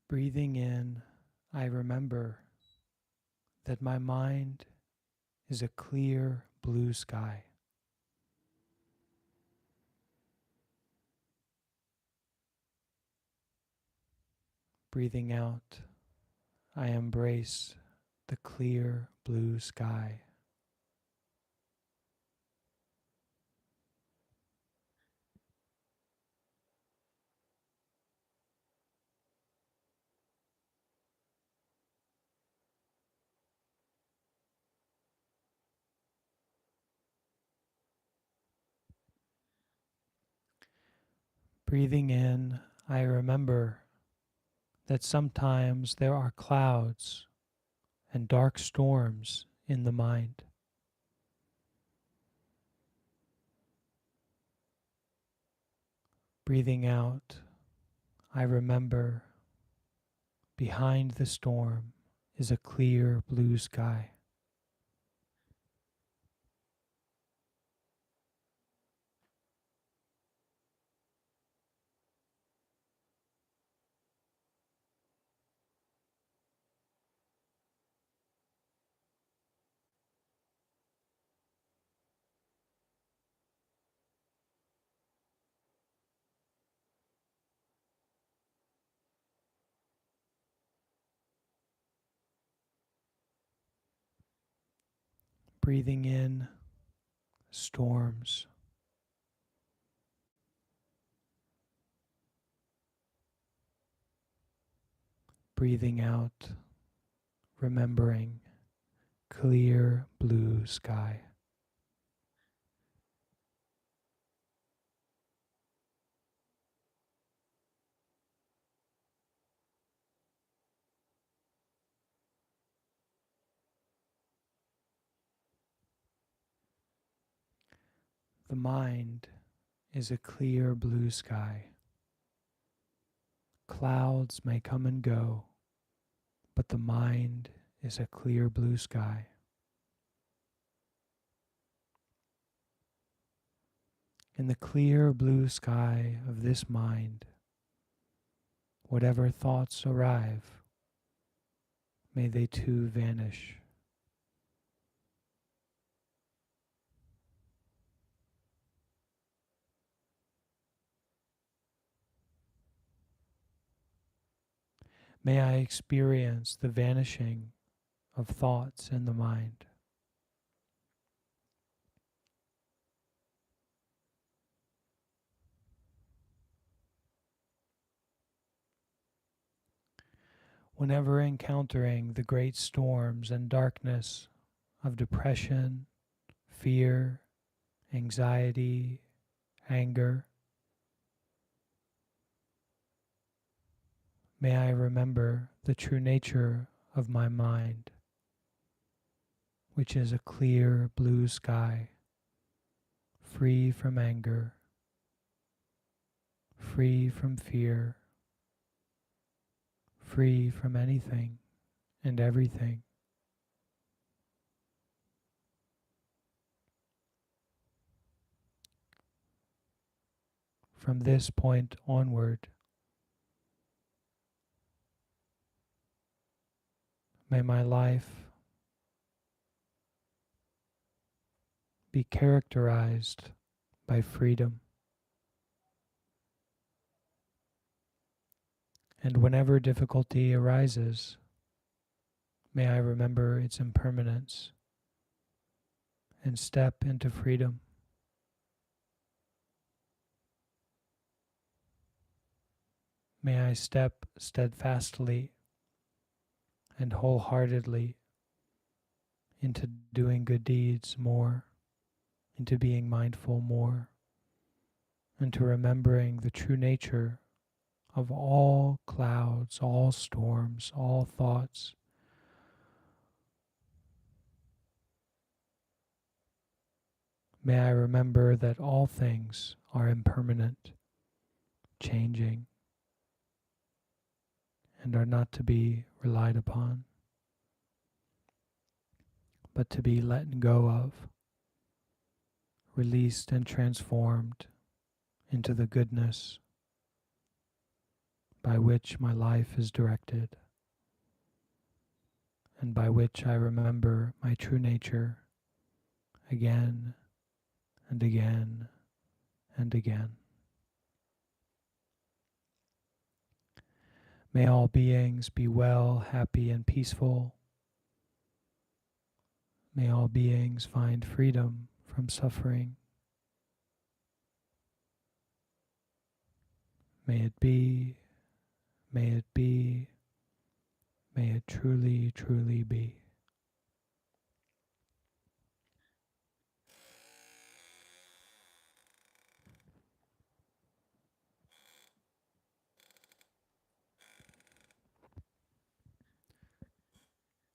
Breathing in, I remember that my mind is a clear blue sky. Breathing out, I embrace the clear blue sky. Breathing in, I remember that sometimes there are clouds and dark storms in the mind. Breathing out, I remember behind the storm is a clear blue sky. Breathing in, storms. Breathing out, remembering clear blue sky. The mind is a clear blue sky. Clouds may come and go, but the mind is a clear blue sky. In the clear blue sky of this mind, whatever thoughts arrive, may they too vanish. May I experience the vanishing of thoughts in the mind. Whenever encountering the great storms and darkness of depression, fear, anxiety, anger, may I remember the true nature of my mind, which is a clear blue sky, free from anger, free from fear, free from anything and everything. From this point onward, may my life be characterized by freedom. And whenever difficulty arises, may I remember its impermanence and step into freedom. May I step steadfastly and wholeheartedly into doing good deeds more, into being mindful more, and to remembering the true nature of all clouds, all storms, all thoughts. May I remember that all things are impermanent, changing, and are not to be relied upon, but to be let go of, released and transformed into the goodness by which my life is directed, and by which I remember my true nature again and again and again. May all beings be well, happy, and peaceful. May all beings find freedom from suffering. May it be, may it be, may it truly, truly be.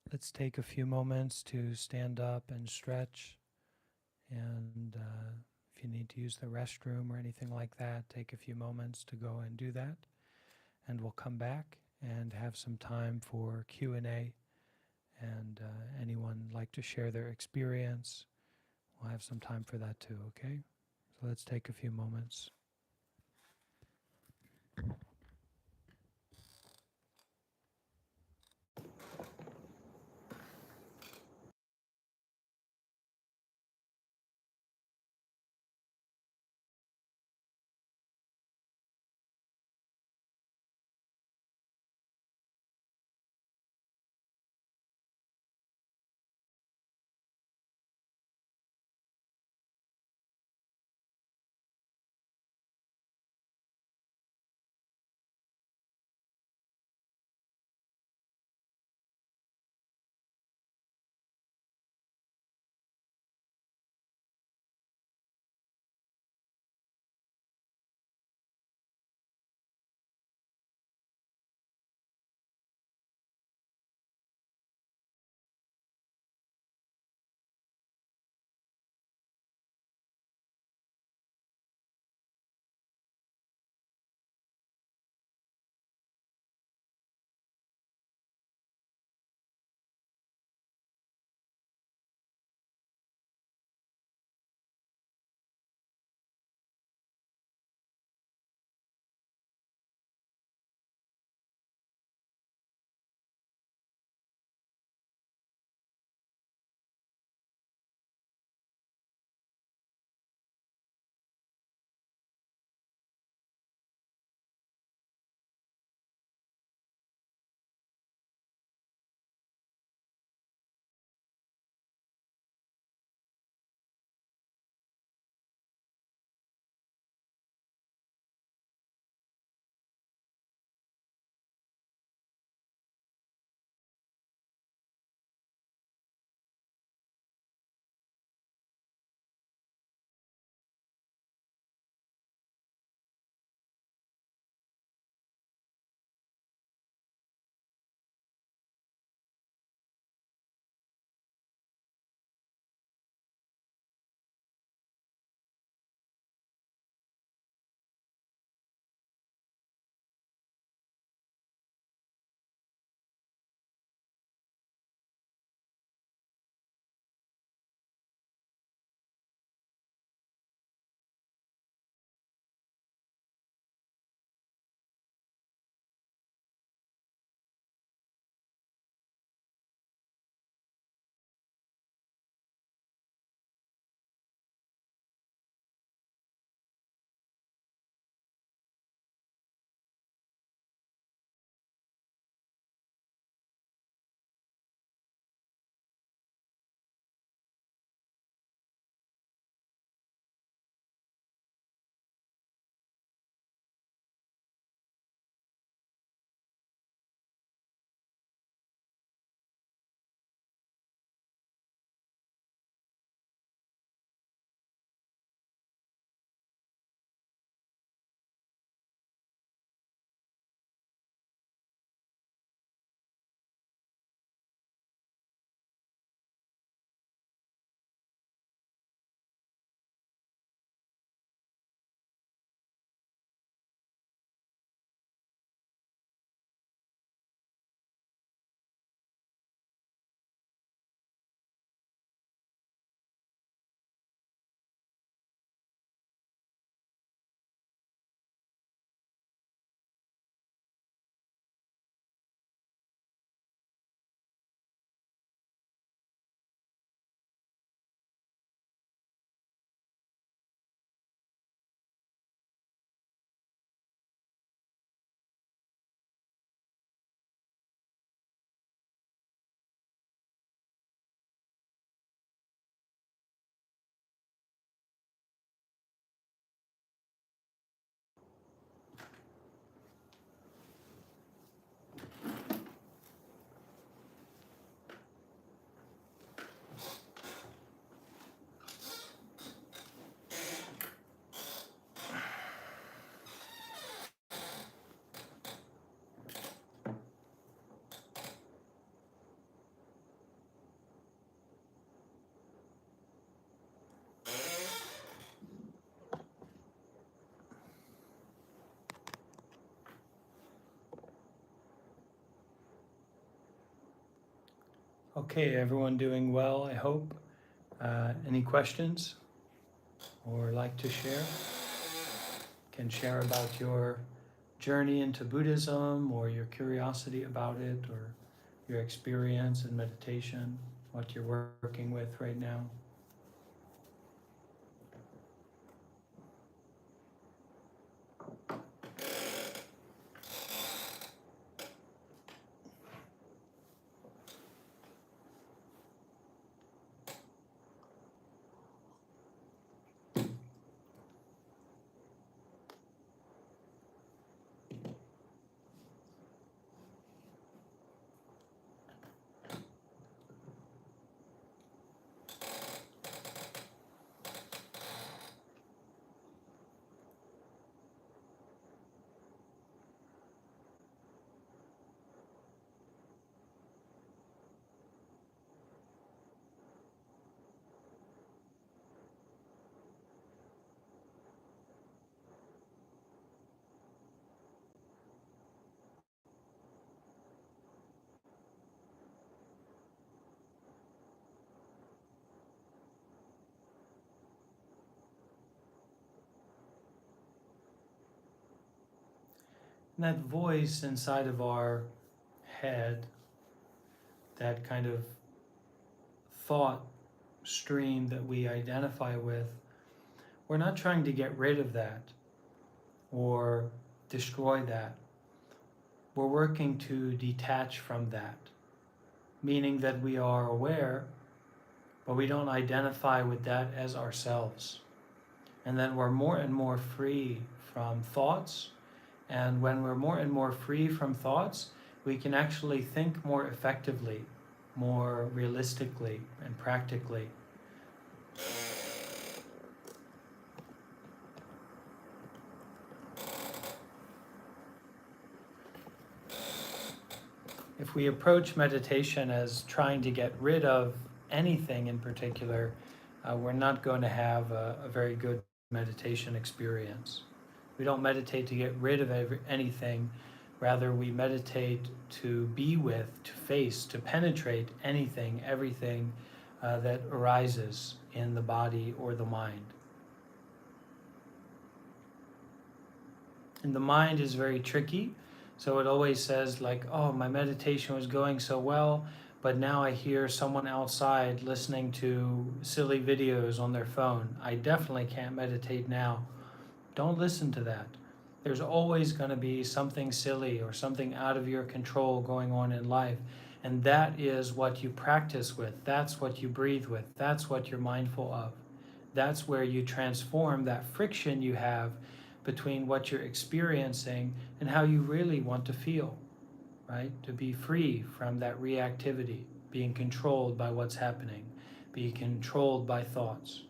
Let's take a few moments to stand up and stretch. And if you need to use the restroom or anything like that, take a few moments to go and do that. And we'll come back and have some time for Q&A. And anyone like to share their experience, we'll have some time for that too, okay? So let's take a few moments. Okay, everyone doing well, I hope. Any questions or like to share? Can share about your journey into Buddhism or your curiosity about it or your experience in meditation, what you're working with right now. And that voice inside of our head, that kind of thought stream that we identify with, we're not trying to get rid of that or destroy that. We're working to detach from that, meaning that we are aware, but we don't identify with that as ourselves. And then we're more and more free from thoughts. And when we're more and more free from thoughts, we can actually think more effectively, more realistically, and practically. If we approach meditation as trying to get rid of anything in particular, we're not going to have a very good meditation experience. We don't meditate to get rid of anything. Rather, we meditate to be with, to face, to penetrate anything, everything that arises in the body or the mind. And the mind is very tricky. So it always says like, oh, my meditation was going so well, but now I hear someone outside listening to silly videos on their phone. I definitely can't meditate now. Don't listen to that. There's always going to be something silly or something out of your control going on in life. And that is what you practice with. That's what you breathe with. That's what you're mindful of. That's where you transform that friction you have between what you're experiencing and how you really want to feel, right? To be free from that reactivity, being controlled by what's happening, being controlled by thoughts.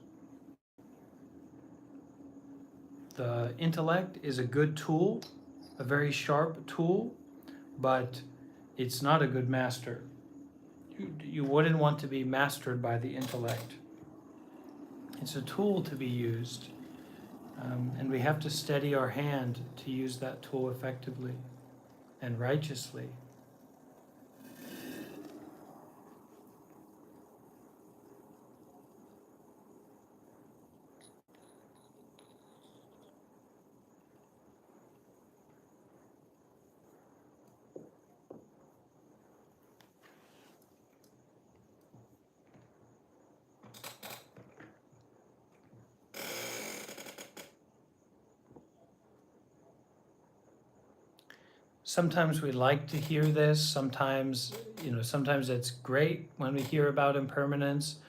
The intellect is a good tool, a very sharp tool, but it's not a good master. You wouldn't want to be mastered by the intellect. It's a tool to be used. And we have to steady our hand to use that tool effectively and righteously. Sometimes we like to hear this. Sometimes it's great when we hear about impermanence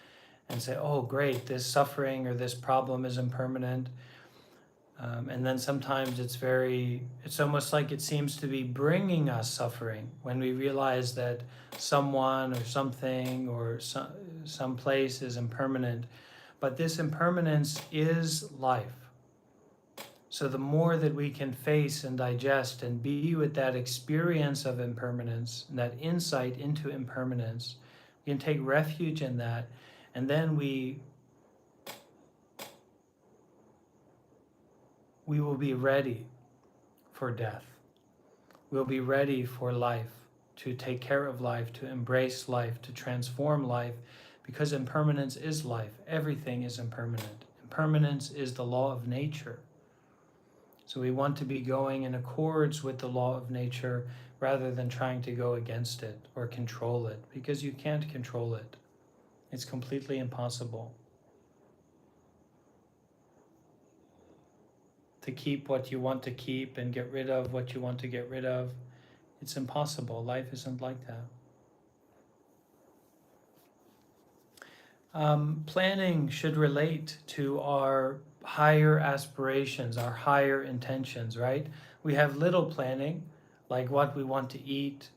and say, oh, great, this suffering or this problem is impermanent. And then sometimes it's almost like it seems to be bringing us suffering when we realize that someone or something or some place is impermanent. But this impermanence is life. So the more that we can face and digest and be with that experience of impermanence, and that insight into impermanence, we can take refuge in that, and then we will be ready for death. We'll be ready for life. to take care of life, to embrace life, to transform life, because impermanence is life. Everything is impermanent. Impermanence is the law of nature. So we want to be going in accords with the law of nature rather than trying to go against it or control it, because you can't control it. It's completely impossible. To keep what you want to keep and get rid of what you want to get rid of, it's impossible. Life isn't like that. Planning should relate to our higher aspirations, our higher intentions, right? We have little planning, like what we want to eat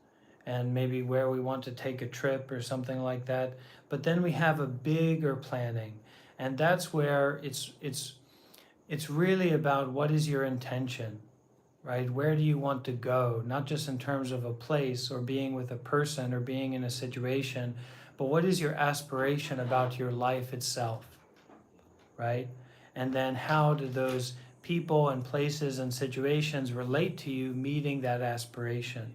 and maybe where we want to take a trip or something like that. But then we have a bigger planning, and that's where it's really about what is your intention, right? Where do you want to go? Not just in terms of a place or being with a person or being in a situation, but what is your aspiration about your life itself, right? And then how do those people and places and situations relate to you meeting that aspiration?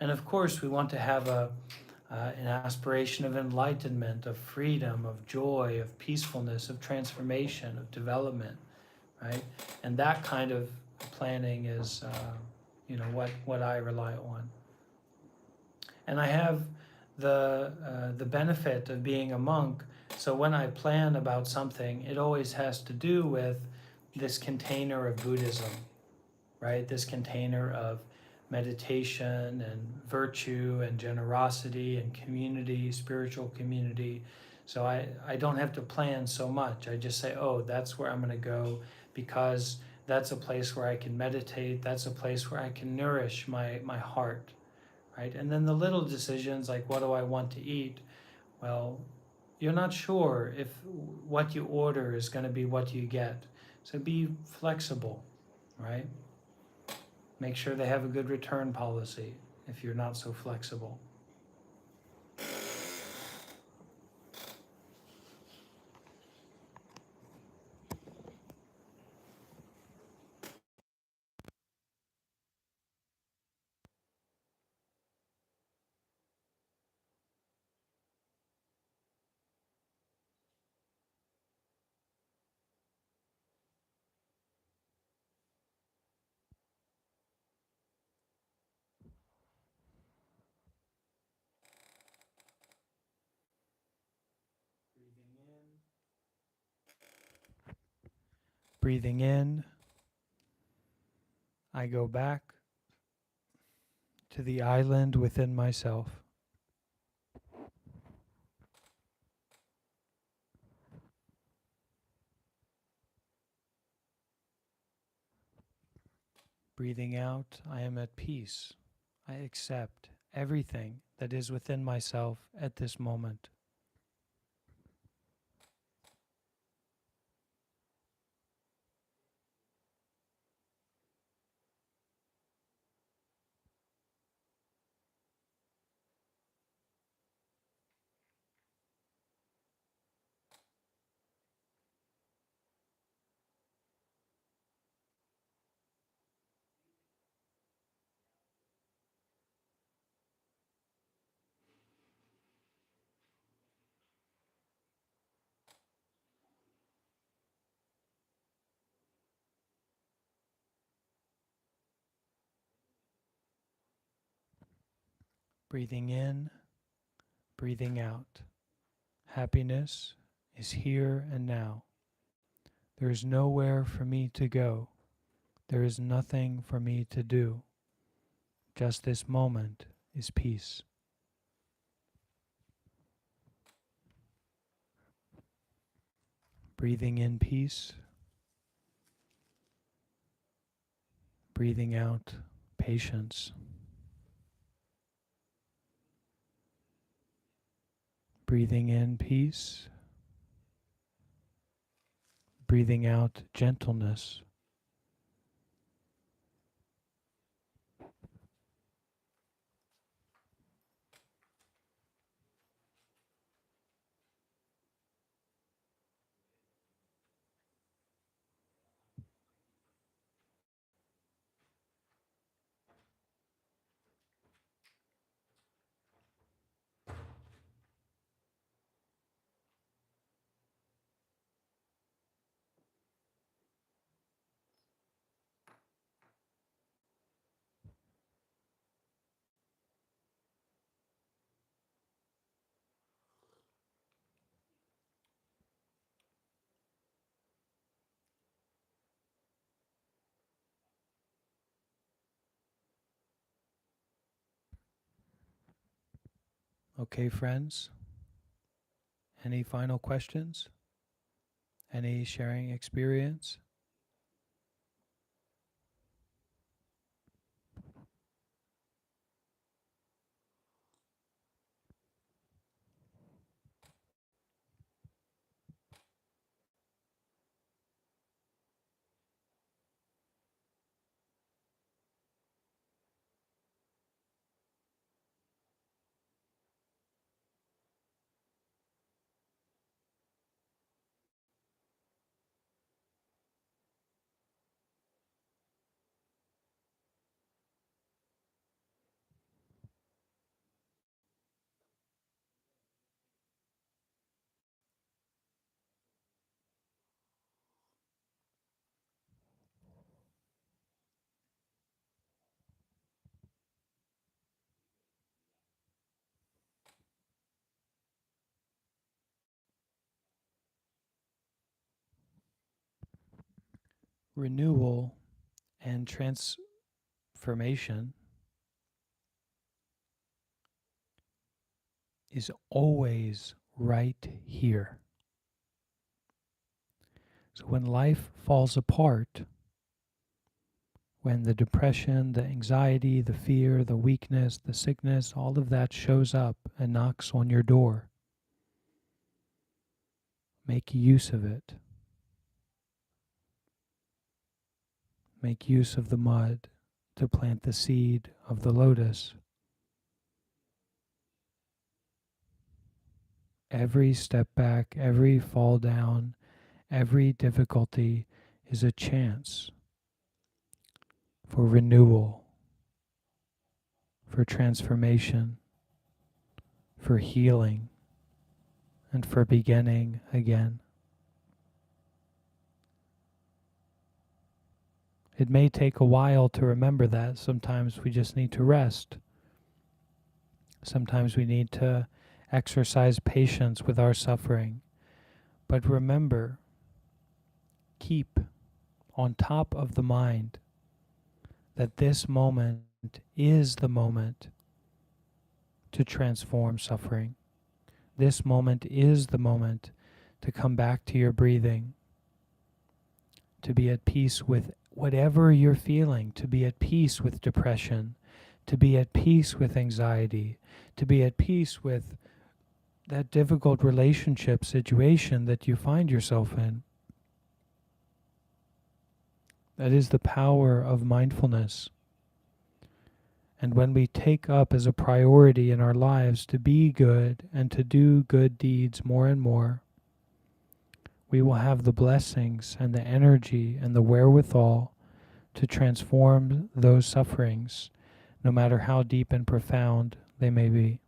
And of course, we want to have an aspiration of enlightenment, of freedom, of joy, of peacefulness, of transformation, of development, right? And that kind of planning is, what I rely on. And I have the benefit of being a monk. So when I plan about something, it always has to do with this container of Buddhism, right? This container of meditation and virtue and generosity and community, spiritual community. So I don't have to plan so much. I just say, oh, that's where I'm going to go, because that's a place where I can meditate. That's a place where I can nourish my heart, right? And then the little decisions, like what do I want to eat? Well, you're not sure if what you order is going to be what you get. So be flexible, right? Make sure they have a good return policy if you're not so flexible. Breathing in, I go back to the island within myself. Breathing out, I am at peace. I accept everything that is within myself at this moment. Breathing in, breathing out. Happiness is here and now. There is nowhere for me to go. There is nothing for me to do. Just this moment is peace. Breathing in peace, breathing out patience. Breathing in peace, breathing out gentleness. Okay, friends? Any final questions? Any sharing experience? Renewal and transformation is always right here. So when life falls apart, when the depression, the anxiety, the fear, the weakness, the sickness, all of that shows up and knocks on your door, make use of it. Make use of the mud to plant the seed of the lotus. Every step back, every fall down, every difficulty is a chance for renewal, for transformation, for healing, and for beginning again. It may take a while to remember that. Sometimes we just need to rest. Sometimes we need to exercise patience with our suffering. But remember, keep on top of the mind that this moment is the moment to transform suffering. This moment is the moment to come back to your breathing, to be at peace with whatever you're feeling, to be at peace with depression, to be at peace with anxiety, to be at peace with that difficult relationship situation that you find yourself in. That is the power of mindfulness. And when we take up as a priority in our lives to be good and to do good deeds more and more, we will have the blessings and the energy and the wherewithal to transform those sufferings, no matter how deep and profound they may be.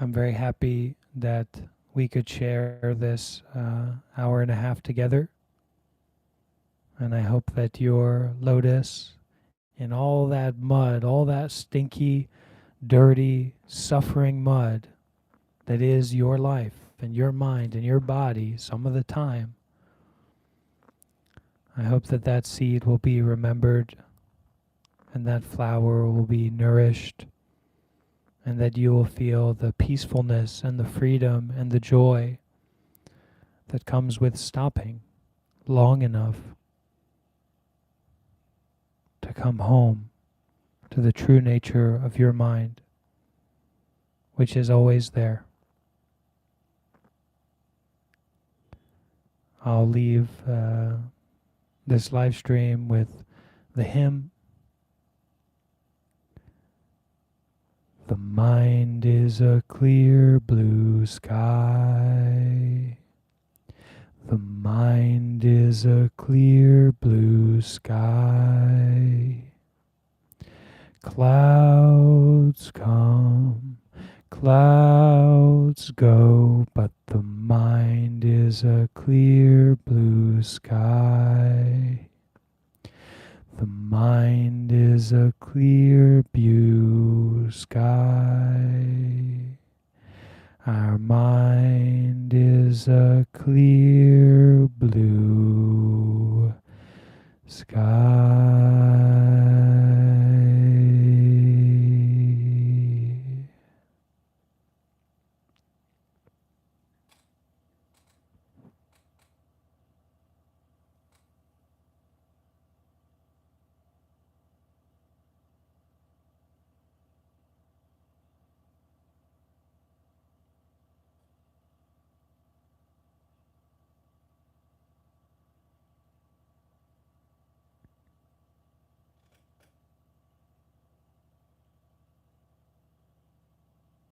I'm very happy that we could share this hour and a half together. And I hope that your lotus and all that mud, all that stinky, dirty, suffering mud that is your life and your mind and your body some of the time, I hope that that seed will be remembered and that flower will be nourished, and that you will feel the peacefulness and the freedom and the joy that comes with stopping long enough to come home to the true nature of your mind, which is always there. I'll leave this live stream with the hymn. The mind is a clear blue sky. The mind is a clear blue sky. Clouds come, clouds go, but the mind is a clear blue sky. The mind is a clear blue sky. Our mind is a clear blue sky.